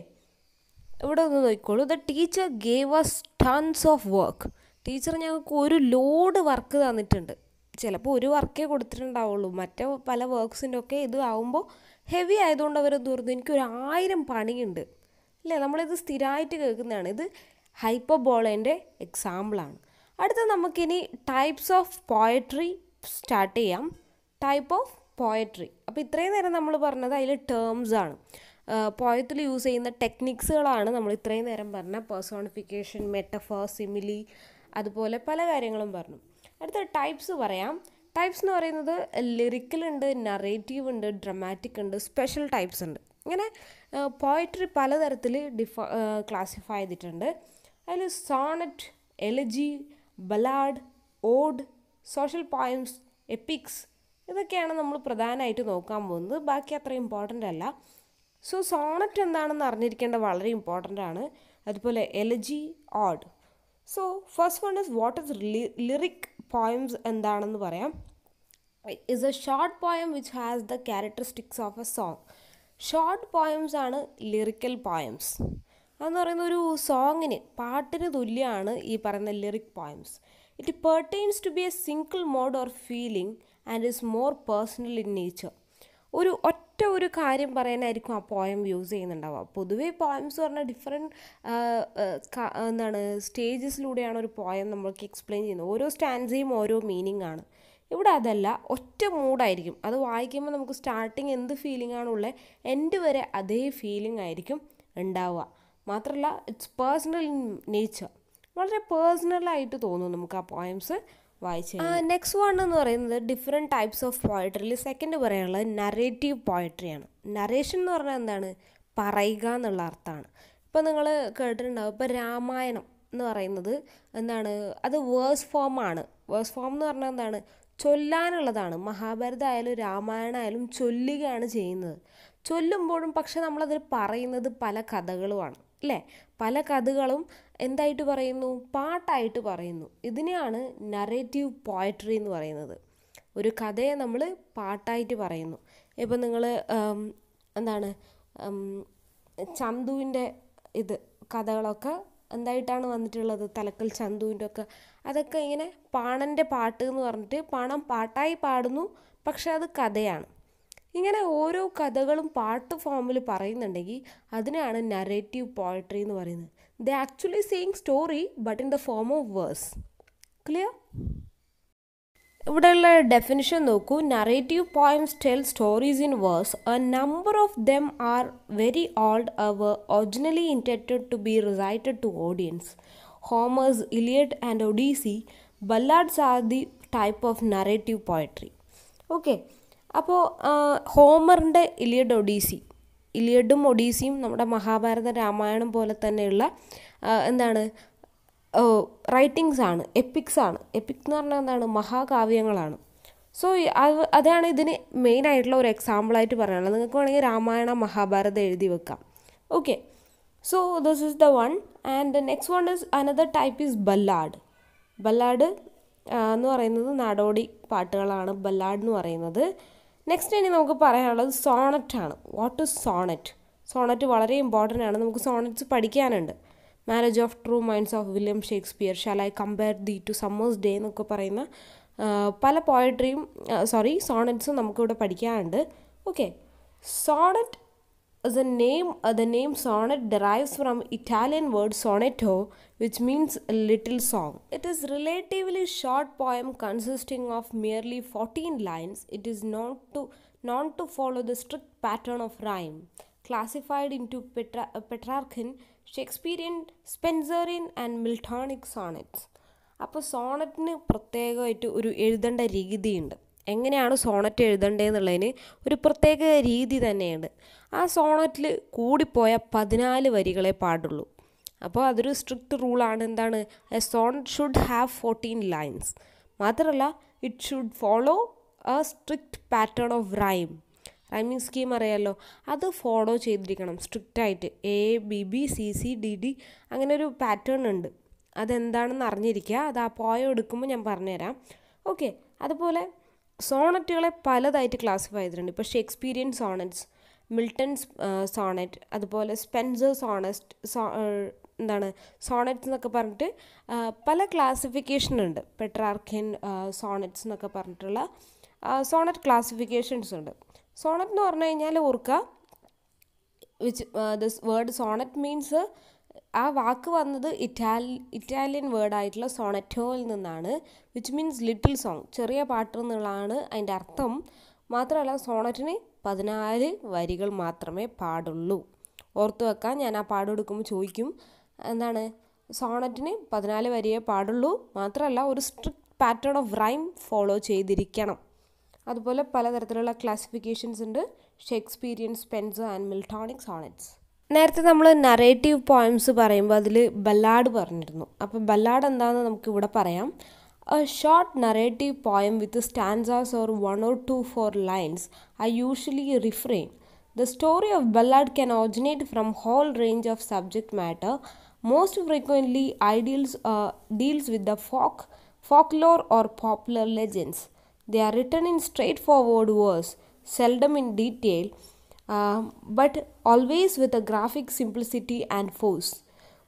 ഇവിടെ ഒന്ന് നോക്കിക്കോളൂ. The teacher gave us tons of work. Teacher ഞങ്ങൾക്ക് ഒരു ലോഡ് വർക്ക് തന്നിട്ടുണ്ട്. ചിലപ്പോൾ ഒരു വർക്കേ കൊടുത്തിട്ടുണ്ടാവുള്ളൂ, മറ്റേ പല വർക്ക്സിൻ്റെ ഒക്കെ ഇത് ആവുമ്പോൾ ഹെവി ആയതുകൊണ്ട് അവരെന്ത് പറഞ്ഞു, എനിക്കൊരു 1000 പണിയുണ്ട് അല്ലേ. നമ്മളിത് സ്ഥിരമായിട്ട് കേൾക്കുന്നതാണ്. ഇത് ഹൈപ്പർബോളേൻ്റെ എക്സാമ്പിളാണ്. അടുത്ത നമുക്കിനി ടൈപ്സ് ഓഫ് പോയട്രി സ്റ്റാർട്ട് ചെയ്യാം. Type of poetry. അപ്പോൾ ഇത്രയും നേരം നമ്മൾ പറഞ്ഞത് അതിൽ ടേംസ് ആണ്, പോയത്തിൽ യൂസ് ചെയ്യുന്ന ടെക്നിക്സുകളാണ് നമ്മൾ ഇത്രയും നേരം പറഞ്ഞ. പേഴ്സോണിഫിക്കേഷൻ, മെറ്റഫർ, സിമിലി, അതുപോലെ പല കാര്യങ്ങളും പറഞ്ഞു. അടുത്ത ടൈപ്സ് പറയാം. ടൈപ്സ് എന്ന് പറയുന്നത് ലിറിക്കൽ ഉണ്ട്, നറേറ്റീവ് ഉണ്ട്, ഡ്രമാറ്റിക് ഉണ്ട്, സ്പെഷ്യൽ ടൈപ്സ് ഉണ്ട്. ഇങ്ങനെ പോയട്രി പലതരത്തിൽ ക്ലാസിഫൈ ചെയ്തിട്ടുണ്ട്. അതിൽ sonnet, elegy, ballad, ode, social poems, epics, ഇതൊക്കെയാണ് നമ്മൾ പ്രധാനമായിട്ട് നോക്കാൻ പോകുന്നത്. ബാക്കി അത്ര ഇമ്പോർട്ടൻ്റ് അല്ല. സോ സോണറ്റ് എന്താണെന്ന് അറിഞ്ഞിരിക്കേണ്ട വളരെ ഇമ്പോർട്ടൻ്റ് ആണ്. അതുപോലെ elegy, ode. So first one is what is lyric poems എന്താണെന്ന് പറയാം. Is a short poem which has the characteristics of a song. Short poems ആണ് ലിറിക്കൽ പോയംസ്. അതെന്ന് പറയുന്ന ഒരു സോങ്ങിന്, പാട്ടിന് തുല്യമാണ് ഈ പറയുന്ന lyric poems. It pertains to be a single mode or feeling and is more personal in nature. ഒരു കാര്യം പറയാനായിരിക്കും ആ പോയം യൂസ് ചെയ്യുന്നുണ്ടാവുക. പൊതുവേ പോയംസ് പറഞ്ഞാൽ ഡിഫറെൻറ്റ് സ്റ്റേജസിലൂടെയാണ് ഒരു പോയം നമ്മൾക്ക് എക്സ്പ്ലെയിൻ ചെയ്യുന്നത്. ഓരോ സ്റ്റാൻസയും ഓരോ മീനിങ് ആണ്. ഇവിടെ അതല്ല, ഒറ്റ മൂഡായിരിക്കും. അത് വായിക്കുമ്പോൾ നമുക്ക് സ്റ്റാർട്ടിങ് എന്ത് ഫീലിംഗ് ആണുള്ളത്, എൻഡ് വരെ അതേ ഫീലിംഗ് ആയിരിക്കും ഉണ്ടാവുക. മാത്രമല്ല ഇറ്റ്സ് പേഴ്സണൽ ഇൻ നേച്ചർ. വളരെ പേഴ്സണലായിട്ട് തോന്നും നമുക്ക് ആ പോയംസ് വായിച്ച്. നെക്സ്റ്റ് വൺ എന്ന് പറയുന്നത് ഡിഫറെൻറ്റ് ടൈപ്സ് ഓഫ് പോയട്രിയിൽ സെക്കൻഡ് പറയാനുള്ളത് നറേറ്റീവ് പോയട്രിയാണ്. നറേഷൻ എന്ന് പറഞ്ഞാൽ എന്താണ്, പറയുക എന്നുള്ള അർത്ഥമാണ്. ഇപ്പോൾ നിങ്ങൾ കേട്ടിട്ടുണ്ടാവും, ഇപ്പോൾ രാമായണം എന്ന് പറയുന്നത് എന്താണ്, അത് വേഴ്സ് ഫോമാണ്. വേഴ്സ് ഫോം എന്ന് പറഞ്ഞാൽ എന്താണ്, ചൊല്ലാനുള്ളതാണ്. മഹാഭാരതം ആയാലും രാമായണം ആയാലും ചൊല്ലുകയാണ് ചെയ്യുന്നത്. ചൊല്ലുമ്പോഴും പക്ഷെ നമ്മളതിൽ പറയുന്നത് പല കഥകളുമാണ് അല്ലേ. പല കഥകളും എന്തായിട്ട് പറയുന്നു, പാട്ടായിട്ട് പറയുന്നു. ഇതിനെയാണ് നറേറ്റീവ് പോയട്രി എന്ന് പറയുന്നത്. ഒരു കഥയെ നമ്മൾ പാട്ടായിട്ട് പറയുന്നു. ഇപ്പം നിങ്ങൾ എന്താണ് ചന്തുവിൻ്റെ കഥകളൊക്കെ എന്തായിട്ടാണ് വന്നിട്ടുള്ളത്, തലക്കൽ ചന്തുവിൻ്റെ ഒക്കെ, അതൊക്കെ ഇങ്ങനെ പാണൻ്റെ പാട്ട് എന്ന് പറഞ്ഞിട്ട് പാണം പാട്ടായി പാടുന്നു, പക്ഷെ അത് കഥയാണ്. ഇങ്ങനെ ഓരോ കഥകളും പാട്ട് ഫോമിൽ പറയുന്നുണ്ടെങ്കിൽ അതിനാണ് നറേറ്റീവ് പോയട്രി എന്ന് പറയുന്നത്. They actually saying story but in the form of verse. Clear? ഇവിടെയുള്ള ഡെഫിനിഷൻ നോക്കൂ. Narrative poems tell stories in verse. A number of them are very old, they originally intended to be recited to audience. Homer's Iliad and Odyssey, ballads are the type of narrative poetry. Okay, അപ്പോൾ ഹോമറിൻ്റെ ഇലിയഡും ഒഡീസിയും നമ്മുടെ മഹാഭാരത രാമായണം പോലെ തന്നെയുള്ള writings ആണ്, epics ആണ്. EPIC എന്ന് പറഞ്ഞാൽ എന്താണ്, മഹാകാവ്യങ്ങളാണ്. സോ അതാണ് ഇതിന് മെയിനായിട്ടുള്ള ഒരു എക്സാമ്പിളായിട്ട് പറയാനുള്ളത്. നിങ്ങൾക്ക് വേണമെങ്കിൽ രാമായണ മഹാഭാരതം എഴുതി വെക്കാം. Okay, so this is the one. And next one is another type is ballad. Ballad എന്ന് പറയുന്നത് നാടോടി പാട്ടുകളാണ് ബല്ലാഡ് എന്ന് പറയുന്നത്. നെക്സ്റ്റ് ഇനി നമുക്ക് പറയാനുള്ളത് സോണറ്റ് ആണ്. What is sonnet? സോണറ്റ് വളരെ ഇമ്പോർട്ടൻ്റ് ആണ്. നമുക്ക് സോണറ്റ്സ് പഠിക്കാനുണ്ട്. Marriage of true minds of William Shakespeare, shall I compare thee to summer's day എന്നൊക്കെ പറയുന്ന പല പോയട്രിയും സോണറ്റ്സും നമുക്കിവിടെ പഠിക്കാനുണ്ട്. Okay, sonnet is a name. The name sonnet derives from Italian word sonetto, which means a little song. It is relatively short poem consisting of merely 14 lines. It is known to follow the strict pattern of rhyme. Classified into Petrarchan, Shakespearean, Spenserian and Miltonic sonnets. അപ്പോൾ സോണറ്റിന് പ്രത്യേകമായിട്ട് ഒരു എഴുതേണ്ട രീതിയുണ്ട്. എങ്ങനെയാണ് Sonet എഴുതേണ്ടതെന്നുള്ളതിന് ഒരു പ്രത്യേക രീതി തന്നെയുണ്ട്. ആ സോണറ്റിൽ കൂടിപ്പോയ 14 വരികളെ പാടുള്ളൂ. അപ്പോൾ അതൊരു സ്ട്രിക്റ്റ് റൂളാണ്. എന്താണ്? A sonnet should have 14 lines. മാത്രമല്ല it should follow a strict pattern of rhyming scheme അറിയാമല്ലോ, അത് ഫോളോ ചെയ്തിരിക്കണം സ്ട്രിക്റ്റായിട്ട്. AABB CCDD അങ്ങനെ ഒരു പാറ്റേൺ ഉണ്ട്. അതെന്താണെന്ന് അറിഞ്ഞിരിക്കുക. അത് ആ പോയം എടുക്കുമ്പോൾ ഞാൻ പറഞ്ഞുതരാം. ഓക്കെ. അതുപോലെ സോണറ്റുകളെ പലതായിട്ട് ക്ലാസിഫൈ ചെയ്തിട്ടുണ്ട്. ഇപ്പോൾ ഷേക്സ്പിയറിയൻ സോണറ്റ്സ്, മിൽട്ടൺസ് സോണറ്റ്, അതുപോലെ സ്പെൻസർ സോണറ്റ്സ് എന്നൊക്കെ പറഞ്ഞിട്ട് പല ക്ലാസിഫിക്കേഷൻ ഉണ്ട്. പെട്രാർക്കിയൻ സോണറ്റ്സ് എന്നൊക്കെ പറഞ്ഞിട്ടുള്ള സോണറ്റ് ക്ലാസിഫിക്കേഷൻസ് ഉണ്ട്. സോണറ്റ് എന്ന് പറഞ്ഞു കഴിഞ്ഞാൽ ഓർക്കുക, ദിസ് വേർഡ് സോണറ്റ് മീൻസ്, ആ വാക്ക് വന്നത് ഇറ്റാലിയൻ വേർഡായിട്ടുള്ള സോണറ്റോയിൽ നിന്നാണ്, വിച്ച് മീൻസ് ലിറ്റിൽ സോങ്, ചെറിയ പാട്ട് എന്നുള്ളതാണ് അതിൻ്റെ അർത്ഥം. മാത്രമല്ല സോണറ്റിന് 14 വരികൾ മാത്രമേ പാടുള്ളൂ. ഓർത്തു വെക്കാൻ, ഞാൻ ആ പാഠം എടുക്കുമ്പോൾ ചോദിക്കും, എന്താണ് സോണറ്റിന് 14 വരിയേ പാടുള്ളൂ. മാത്രമല്ല ഒരു strict pattern of rhyme follow ചെയ്തിരിക്കണം. അതുപോലെ പലതരത്തിലുള്ള ക്ലാസിഫിക്കേഷൻസ് ഉണ്ട്. Shakespearean, Spenser and Miltonic sonnets. നേരത്തെ നമ്മൾ നറേറ്റീവ് പോയംസ് പറയുമ്പോൾ അതിൽ ബല്ലാഡ് പറഞ്ഞിരുന്നു. അപ്പോൾ ബല്ലാഡ് എന്താണെന്ന് നമുക്ക് ഇവിടെ പറയാം. A short narrative poem with stanzas or 1 or 2 4 lines are usually a refrain. The story of ballad can originate from whole range of subject matter. Most frequently, deals with the folklore or popular legends. They are written in straightforward verse, seldom in detail, but always with a graphic simplicity and force.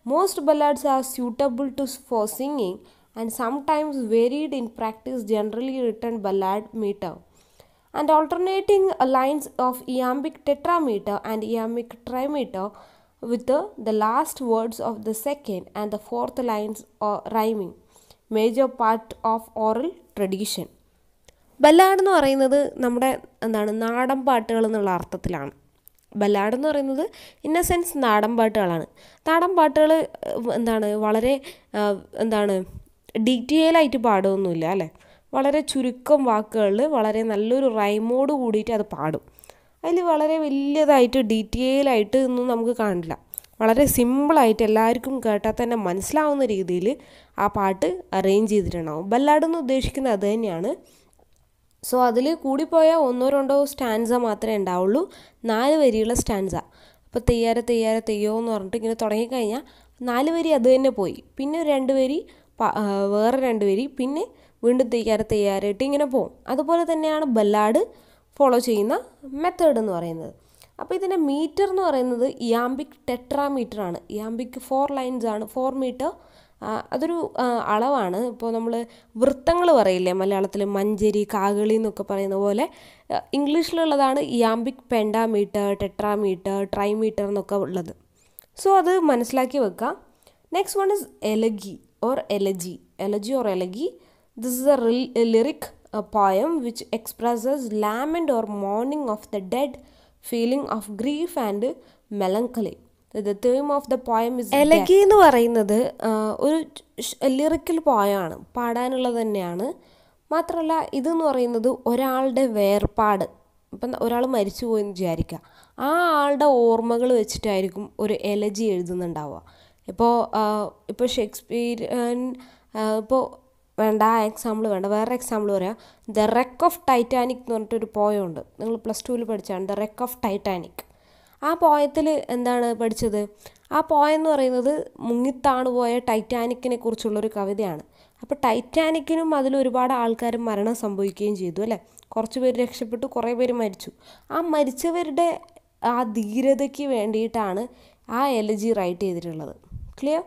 Most ballads are suitable for singing and sometimes varied in practice, generally written ballad meter, and alternating lines of iambic tetrameter and iambic trimeter with the last words of the second and the fourth lines rhyming, major part of oral tradition. Ballad എന്ന് പറയുന്നത് നമ്മുടെ നാടൻ പാട്ടുകൾ എന്നുള്ള അർത്ഥത്തിലാണ്. Ballad എന്ന് പറയുന്നത് in A sense നാടൻ പാട്ടുകളാണ്. നാടൻ പാട്ടുകൾ വളരെ ഡീറ്റെയിൽ ആയിട്ട് പാടുമൊന്നുമില്ല അല്ലേ. വളരെ ചുരുക്കം വാക്കുകളിൽ വളരെ നല്ലൊരു റൈമോട് കൂടിയിട്ട് അത് പാടും. അതിൽ വളരെ വലിയതായിട്ട് ഡീറ്റെയിൽ ആയിട്ട് ഒന്നും നമുക്ക് കാണില്ല. വളരെ സിമ്പിളായിട്ട് എല്ലാവർക്കും കേട്ടാൽ തന്നെ മനസ്സിലാവുന്ന രീതിയിൽ ആ പാട്ട് അറേഞ്ച് ചെയ്തിട്ടുണ്ടാവും. ബല്ലാഡ് എന്ന് ഉദ്ദേശിക്കുന്നത് അത് തന്നെയാണ്. സോ അതിൽ കൂടിപ്പോയ 1 or 2 സ്റ്റാൻസ മാത്രമേ ഉണ്ടാവുള്ളൂ. 4 വരിയുള്ള സ്റ്റാൻസ. അപ്പോൾ തെയ്യാര തെയ്യോ എന്ന് പറഞ്ഞിട്ട് ഇങ്ങനെ തുടങ്ങിക്കഴിഞ്ഞാൽ 4 വരി അത് തന്നെ പോയി. പിന്നെ 2 വരി വേറെ 2 വരി, പിന്നെ വീണ്ടും തെയ്യാരായിട്ട് ഇങ്ങനെ പോകും. അതുപോലെ തന്നെയാണ് ബല്ലാഡ് ഫോളോ ചെയ്യുന്ന മെത്തേഡ് എന്ന് പറയുന്നത്. അപ്പോൾ ഇതിൻ്റെ മീറ്റർ എന്ന് പറയുന്നത് ഇയാംബിക് ടെട്രാമീറ്റർ ആണ്. ഇയാംബിക് 4 lines ആണ്. 4 മീറ്റർ അതൊരു അളവാണ്. ഇപ്പോൾ നമ്മൾ വൃത്തങ്ങൾ പറയില്ലേ മലയാളത്തിൽ, മഞ്ചരി, കാകളി എന്നൊക്കെ പറയുന്ന പോലെ ഇംഗ്ലീഷിലുള്ളതാണ് ഇയാംബിക് പെൻഡാമീറ്റർ, ടെട്രാമീറ്റർ, ട്രൈമീറ്റർ എന്നൊക്കെ ഉള്ളത്. സോ അത് മനസ്സിലാക്കി വെക്കുക. Next one is elegy or elegy. Elegy or elegy. This is a lyric poem which expresses lament or mourning of the dead, feeling of grief and melancholy. The theme of the poem is elegy എന്ന് പറയുന്നത് ഒരു lyrical പോയമാണ്, പാടാനുള്ളത് തന്നെയാണ്. മാത്രമല്ല ഇതെന്ന് പറയുന്നത് ഒരാളുടെ വേർപാട്. ഇപ്പം ഒരാൾ മരിച്ചു പോയെന്ന് വിചാരിക്കുക, ആ ആളുടെ ഓർമ്മകൾ വെച്ചിട്ടായിരിക്കും ഒരു എലജി എഴുതുന്നുണ്ടാവുക. ഇപ്പോൾ ഷേക്സ്പിയൻ ഇപ്പോൾ വേണ്ട, ആ എക്സാമ്പിൾ വേണ്ട, വേറെ എക്സാമ്പിൾ പറയാം. ദ റെക്ക് ഓഫ് ടൈറ്റാനിക് എന്ന് പറഞ്ഞിട്ടൊരു പോയം ഉണ്ട്. നിങ്ങൾ +2 പഠിച്ചാണ് ദ റെക്ക് ഓഫ് ടൈറ്റാനിക്. ആ പോയത്തിൽ എന്താണ് പഠിച്ചത്? ആ പോയം എന്ന് പറയുന്നത് മുങ്ങിത്താണു പോയ ടൈറ്റാനിക്കിനെ കുറിച്ചുള്ളൊരു കവിതയാണ്. അപ്പോൾ ടൈറ്റാനിക്കിനും അതിലൊരുപാട് ആൾക്കാർ മരണം സംഭവിക്കുകയും ചെയ്തു അല്ലേ. കുറച്ച് പേര് രക്ഷപ്പെട്ടു, കുറേ പേര് മരിച്ചു. ആ മരിച്ചവരുടെ ആ ധീരതയ്ക്ക് വേണ്ടിയിട്ടാണ് ആ എലജി റൈറ്റ് ചെയ്തിട്ടുള്ളത്. ക്ലിയർ?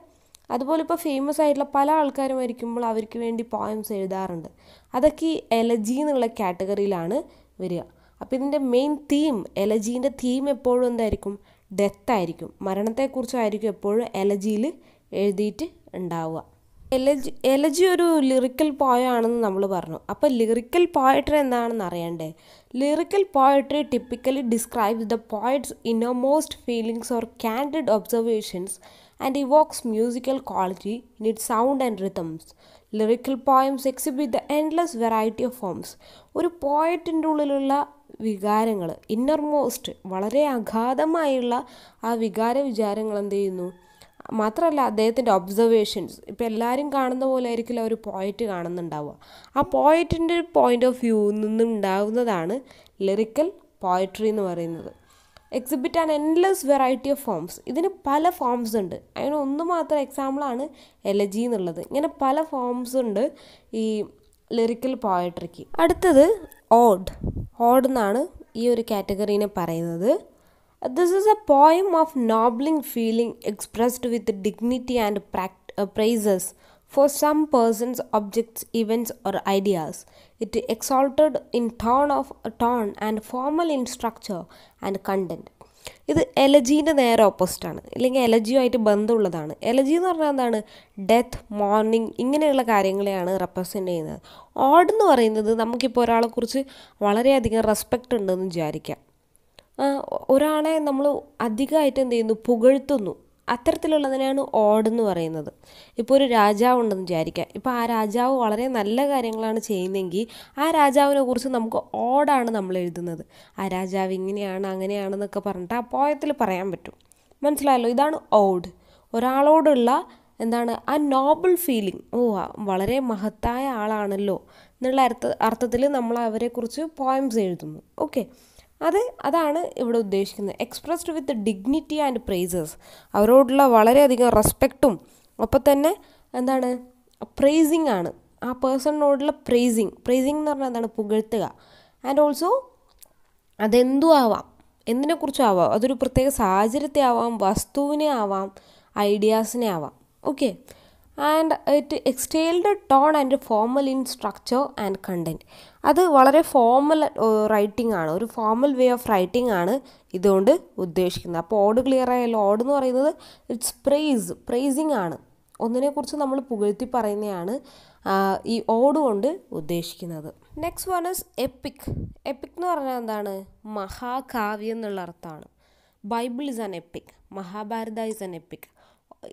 അതുപോലെ ഇപ്പോൾ ഫേമസ് ആയിട്ടുള്ള പല ആൾക്കാർ മരിക്കുമ്പോൾ അവർക്ക് വേണ്ടി പോയംസ് എഴുതാറുണ്ട്. അതൊക്കെ ഈ എലജി എന്നുള്ള കാറ്റഗറിയിലാണ് വരിക. അപ്പോൾ ഇതിൻ്റെ മെയിൻ തീം, എലജീൻ്റെ തീം എപ്പോഴും എന്തായിരിക്കും? ഡെത്ത് ആയിരിക്കും, മരണത്തെക്കുറിച്ചായിരിക്കും എപ്പോഴും എലജിയിൽ എഴുതിയിട്ട് ഉണ്ടാവുക. എലജി ഒരു ലിറിക്കൽ പോയമാണെന്ന് നമ്മൾ പറഞ്ഞു. അപ്പോൾ ലിറിക്കൽ പോയട്രി എന്താണെന്ന് അറിയണ്ടേ? Lyrical poetry typically describes the poets innermost feelings or candid observations and evokes musical quality in it sound and rhythms. Lyrical poems exhibit the endless variety of forms. ഒരു പോയറ്റിൻ്റെ ഉള്ളിലുള്ള വികാരങ്ങൾ, innermost വളരെ അഗാധമായുള്ള ആ വികാര വിചാരങ്ങൾ എന്ത് ചെയ്യുന്നു? മാത്രമല്ല അദ്ദേഹത്തിൻ്റെ ഒബ്സർവേഷൻസ്. ഇപ്പോൾ എല്ലാവരും കാണുന്ന പോലെ ആയിരിക്കില്ല ഒരു പോയറ്റ് കാണുന്നുണ്ടാവുക. ആ പോയറ്റിൻ്റെ പോയിൻ്റ് ഓഫ് വ്യൂവിൽ നിന്നും ഉണ്ടാവുന്നതാണ് ലിറിക്കൽ പോയട്രി എന്ന് പറയുന്നത്. Exhibit an endless variety of forms. ഇതിന് പല ഫോംസ് ഉണ്ട്. അതിന് ഒന്ന് മാത്രം എക്സാമ്പിളാണ് എലജി എന്നുള്ളത്. ഇങ്ങനെ പല ഫോംസ് ഉണ്ട് ഈ ലിറിക്കൽ പോയട്രിക്ക്. അടുത്തത് ഓഡ് എന്നാണ് ഈ ഒരു കാറ്റഗറീനെ പറയുന്നത്. This is a poem of nobling feeling expressed with dignity and praises for some persons, objects, events or ideas. It exalted in tone and formal in structure and content. ഇത് എലജീൻ്റെ നേരെ ഓപ്പോസിറ്റാണ്, അല്ലെങ്കിൽ എലജിയുമായിട്ട് ബന്ധമുള്ളതാണ്. Elegy എന്ന് പറഞ്ഞാൽ എന്താണ്? ഡെത്ത്, മോർണിംഗ്, ഇങ്ങനെയുള്ള കാര്യങ്ങളെയാണ് represent ചെയ്യുന്നത്. Odd എന്ന് പറയുന്നത് നമുക്കിപ്പോൾ ഒരാളെക്കുറിച്ച് വളരെയധികം റെസ്പെക്റ്റ് ഉണ്ടെന്ന് വിചാരിക്കാം. ഒരാളെ നമ്മൾ അധികമായിട്ട് എന്ത് ചെയ്യുന്നു? പുകഴ്ത്തുന്നു. അത്തരത്തിലുള്ളതിനെയാണ് ഓഡ് എന്ന് പറയുന്നത്. ഇപ്പോൾ ഒരു രാജാവ് ഉണ്ടെന്ന് വിചാരിക്കാം. ഇപ്പോൾ ആ രാജാവ് വളരെ നല്ല കാര്യങ്ങളാണ് ചെയ്യുന്നതെങ്കിൽ ആ രാജാവിനെ കുറിച്ച് നമുക്ക് ഓഡാണ് നമ്മൾ എഴുതുന്നത്. ആ രാജാവ് ഇങ്ങനെയാണ് അങ്ങനെയാണെന്നൊക്കെ പറഞ്ഞിട്ട് ആ പോയത്തിൽ പറയാൻ പറ്റും. മനസ്സിലായല്ലോ? ഇതാണ് ഓഡ്. ഒരാളോടുള്ള എന്താണ്? ആ നോബിൾ ഫീലിംഗ്. വളരെ മഹത്തായ ആളാണല്ലോ എന്നുള്ള അർത്ഥത്തിൽ നമ്മൾ അവരെക്കുറിച്ച് പോയംസ് എഴുതുന്നു. ഓക്കെ, അതാണ് ഇവിടെ ഉദ്ദേശിക്കുന്നത്. Expressed with dignity and praises. അവരോടുള്ള വളരെയധികം റെസ്പെക്റ്റും ഒപ്പം തന്നെ എന്താണ്? പ്രൈസിങ് ആണ്. ആ പേഴ്സണിനോടുള്ള പ്രൈസിങ് എന്ന് പറഞ്ഞാൽ എന്താണ്? പുകഴ്ത്തുക. ആൻഡ് ഓൾസോ അതെന്തും ആവാം, എന്തിനെക്കുറിച്ചും ആവാം. അതൊരു പ്രത്യേക സാഹചര്യത്തെ ആവാം, വസ്തുവിനെ ആവാം, ഐഡിയാസിനെ ആവാം. Okay, and it exalted tone and formal in structure and content. അത് വളരെ ഫോർമൽ റൈറ്റിംഗ് ആണ്, ഒരു ഫോർമൽ വേ ഓഫ് റൈറ്റിംഗ് ആണ് ഇതുകൊണ്ട് ഉദ്ദേശിക്കുന്നത്. അപ്പോൾ ഓഡ് ക്ലിയർ ആയല്ലോ. ഓഡ് എന്ന് പറയുന്നത് ഇറ്റ്സ് പ്രൈസിങ് ആണ്. ഒന്നിനെക്കുറിച്ച് നമ്മൾ പുകഴ്ത്തി പറയുന്നതാണ് ഈ ഓഡ് കൊണ്ട് ഉദ്ദേശിക്കുന്നത്. Next one is epic. Epic എന്ന് പറഞ്ഞാൽ എന്താണ്? മഹാകാവ്യം എന്നുള്ള അർത്ഥമാണ്. Bible is an epic, Mahabharata is an epic,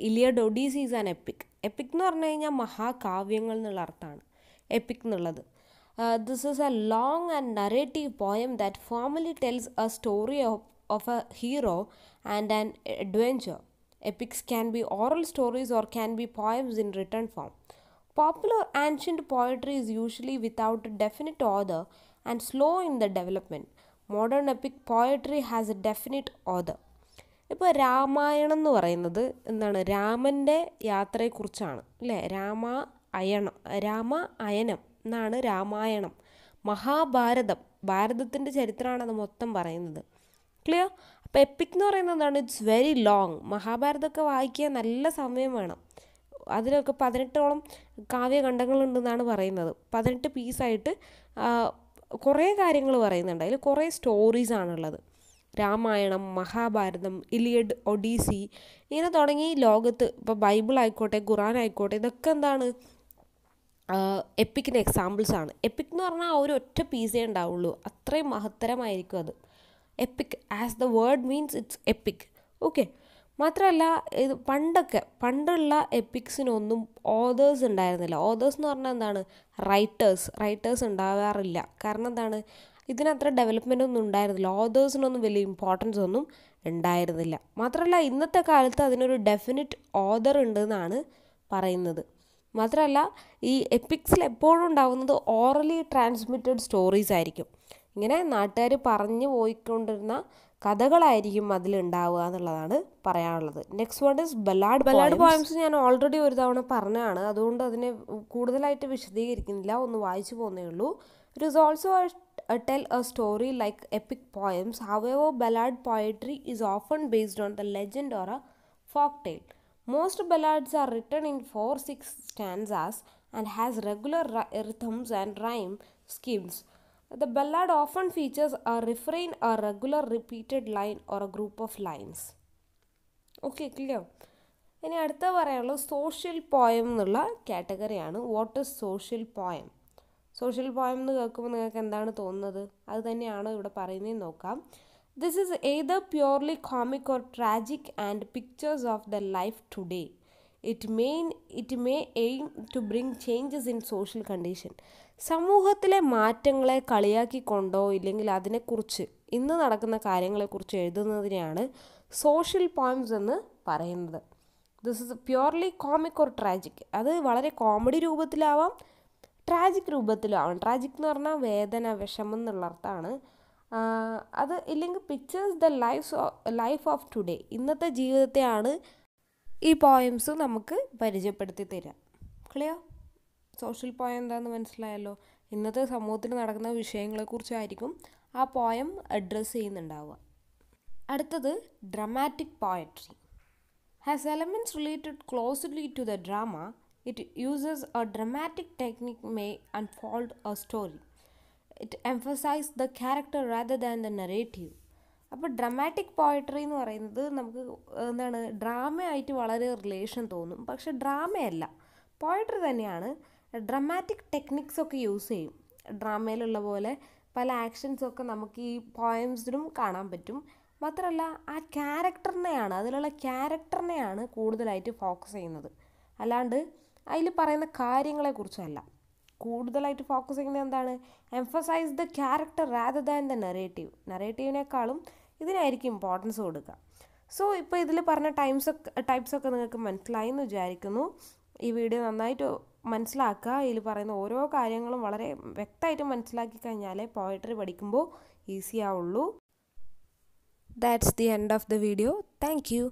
Iliad Odyssey is an epic. Epic എന്ന് പറഞ്ഞു കഴിഞ്ഞാൽ മഹാകാവ്യങ്ങൾ എന്നുള്ള അർത്ഥമാണ് എപ്പിക് എന്നുള്ളത്. This is a long and narrative poem that formally tells a story of a hero and an adventure. Epics can be oral stories or can be poems in written form. Popular ancient poetry is usually without a definite author and slow in the development. Modern epic poetry has a definite author. ഇപ്പോൾ രാമായണം എന്ന് പറയുന്നത് എന്താണ്? രാമൻ്റെ യാത്രയെക്കുറിച്ചാണ് അല്ലേ? രാമ അയനം എന്നാണ് രാമായണം. മഹാഭാരതം, ഭാരതത്തിൻ്റെ ചരിത്രമാണ് അത് മൊത്തം പറയുന്നത്. ക്ലിയർ? അപ്പോൾ എപ്പിക് എന്ന് പറയുന്നത് എന്താണ്? It's very long. മഹാഭാരതമൊക്കെ വായിക്കാൻ നല്ല സമയം വേണം. അതിലൊക്കെ 18ഓളം കാവ്യഖണ്ഡങ്ങളുണ്ടെന്നാണ് പറയുന്നത്. 18 പീസായിട്ട് കുറേ കാര്യങ്ങൾ പറയുന്നുണ്ട്. അതിൽ കുറേ സ്റ്റോറീസാണുള്ളത്. രാമായണം, മഹാഭാരതം, ഇലിയഡ്, ഒഡീസി, ഇങ്ങനെ തുടങ്ങി ലോകത്ത് ഇപ്പോൾ ബൈബിൾ ആയിക്കോട്ടെ, ഖുറാൻ ആയിക്കോട്ടെ, ഇതൊക്കെ എന്താണ്? എപ്പിക്കിന് എക്സാമ്പിൾസ് ആണ്. എപ്പിക് എന്ന് പറഞ്ഞാൽ ഒരു ഒറ്റ പീസേ ഉണ്ടാവുള്ളൂ, അത്രയും മഹത്തരമായിരിക്കും അത്. EPIC as the word means it's EPIC. Okay, മാത്രമല്ല ഇത് പണ്ടുള്ള എപ്പിക്സിനൊന്നും ഓതേഴ്സ് ഉണ്ടായിരുന്നില്ല. ഓതേഴ്സ് എന്ന് പറഞ്ഞാൽ എന്താണ്? റൈറ്റേഴ്സ് ഉണ്ടാവാറില്ല. കാരണം എന്താണ്? ഇതിനത്ര ഡെവലപ്മെൻ്റ് ഒന്നും ഉണ്ടായിരുന്നില്ല. ഓതേഴ്സിനൊന്നും വലിയ ഇമ്പോർട്ടൻസ് ഒന്നും ഉണ്ടായിരുന്നില്ല. മാത്രമല്ല ഇന്നത്തെ കാലത്ത് അതിനൊരു ഡെഫിനിറ്റ് ഓതർ ഉണ്ടെന്നാണ് പറയുന്നത്. മാത്രമല്ല ഈ എപ്പിക്സിൽ എപ്പോഴും ഉണ്ടാകുന്നത് ഓറലി ട്രാൻസ്മിറ്റഡ് സ്റ്റോറീസ് ആയിരിക്കും. ഇങ്ങനെ നാട്ടുകാർ പറഞ്ഞു പോയിക്കൊണ്ടിരുന്ന കഥകളായിരിക്കും അതിലുണ്ടാവുക എന്നുള്ളതാണ് പറയാനുള്ളത്. Next one is ballad poems. ഞാൻ ഓൾറെഡി ഒരു തവണ പറഞ്ഞതാണ്, അതുകൊണ്ട് അതിനെ കൂടുതലായിട്ട് വിശദീകരിക്കുന്നില്ല, ഒന്ന് വായിച്ചു പോകുന്നേ ഉള്ളൂ. It is also tell a story like epic poems. However, ballad poetry is often based on the legend or a folk tale. Most ballads are written in 4-6 stanzas and has regular rhythms and rhyme schemes. The ballad often features a refrain, a regular repeated line or a group of lines. Okay, clear? ഇനി അടുത്ത പറയാനുള്ളത് social poem എന്നുള്ള കാറ്റഗറിയാണ്. What is social poem? Social poem എന്ന് കേൾക്കുമ്പോൾ നിങ്ങൾക്ക് എന്താണ് തോന്നുന്നത്? അത് തന്നെയാണോ ഇവിടെ പറയുന്നതെന്ന് നോക്കാം. This is either purely comic or tragic and pictures of the life today. It may aim to bring changes in social condition. സമൂഹത്തിലെ മാറ്റങ്ങളെ കളിയാക്കിക്കൊണ്ടോ ഇല്ലെങ്കിൽ അതിനെക്കുറിച്ച് ഇന്ന് നടക്കുന്ന കാര്യങ്ങളെക്കുറിച്ച് എഴുതുന്നതിനെയാണ് സോഷ്യൽ പോയംസ് എന്ന് പറയുന്നത്. This is purely comic or tragic. അത് വളരെ കോമഡി രൂപത്തിലാവാം, ട്രാജിക് രൂപത്തിലാവാം. ട്രാജിക് എന്ന് പറഞ്ഞാൽ വേദന, വിഷമം എന്നുള്ള അർത്ഥമാണ്. അത് ഇല്ലെങ്കിൽ pictures the life of today. ഇന്നത്തെ ജീവിതത്തെയാണ് ഈ പോയംസ് നമുക്ക് പരിചയപ്പെടുത്തി തരാം. ക്ലിയർ? സോഷ്യൽ പോയം എന്താണെന്ന് മനസ്സിലായല്ലോ. ഇന്നത്തെ സമൂഹത്തിൽ നടക്കുന്ന വിഷയങ്ങളെക്കുറിച്ചായിരിക്കും ആ പോയം അഡ്രസ്സ് ചെയ്യുന്നുണ്ടാവുക. അടുത്തത് dramatic poetry. Has elements related closely to the drama, it uses a dramatic technique may unfold a story. It emphasizes the character rather than the narrative. അപ്പോൾ dramatic poetry എന്ന് പറയുന്നത് നമുക്ക് എന്താണ്, ഡ്രാമയായിട്ട് വളരെ റിലേഷൻ തോന്നും, പക്ഷെ ഡ്രാമയല്ല, പോയട്രി തന്നെയാണ്. ഡ്രമാറ്റിക് ടെക്നിക്സൊക്കെ യൂസ് ചെയ്യും. ഡ്രാമയിലുള്ള പോലെ പല ആക്ഷൻസൊക്കെ നമുക്ക് ഈ പോയംസിലും കാണാൻ പറ്റും. മാത്രമല്ല ആ ക്യാരക്ടറിനെയാണ്, അതിലുള്ള ക്യാരക്ടറിനെയാണ് കൂടുതലായിട്ട് ഫോക്കസ് ചെയ്യുന്നത്, അല്ലാണ്ട് അതിൽ പറയുന്ന കാര്യങ്ങളെക്കുറിച്ചല്ല. കൂടുതലായിട്ട് ഫോക്കസ് ചെയ്യുന്നത് എന്താണ്? Emphasize the character rather than the narrative. നെറേറ്റീവിനേക്കാളും ഇതിനായിരിക്കും ഇമ്പോർട്ടൻസ് കൊടുക്കുക. സോ ഇപ്പോൾ ഇതിൽ പറഞ്ഞ ടൈപ്സൊക്കെ നിങ്ങൾക്ക് മനസ്സിലായി എന്ന് വിചാരിക്കുന്നു. ഈ വീഡിയോ നന്നായിട്ട് മനസ്സിലാക്കുക. ഇതിൽ പറയുന്ന ഓരോ കാര്യങ്ങളും വളരെ വ്യക്തമായിട്ട് മനസ്സിലാക്കി കഴിഞ്ഞാലേ പോയട്രി പഠിക്കുമ്പോൾ ഈസി ആവുള്ളൂ. That's the end of the video. Thank you.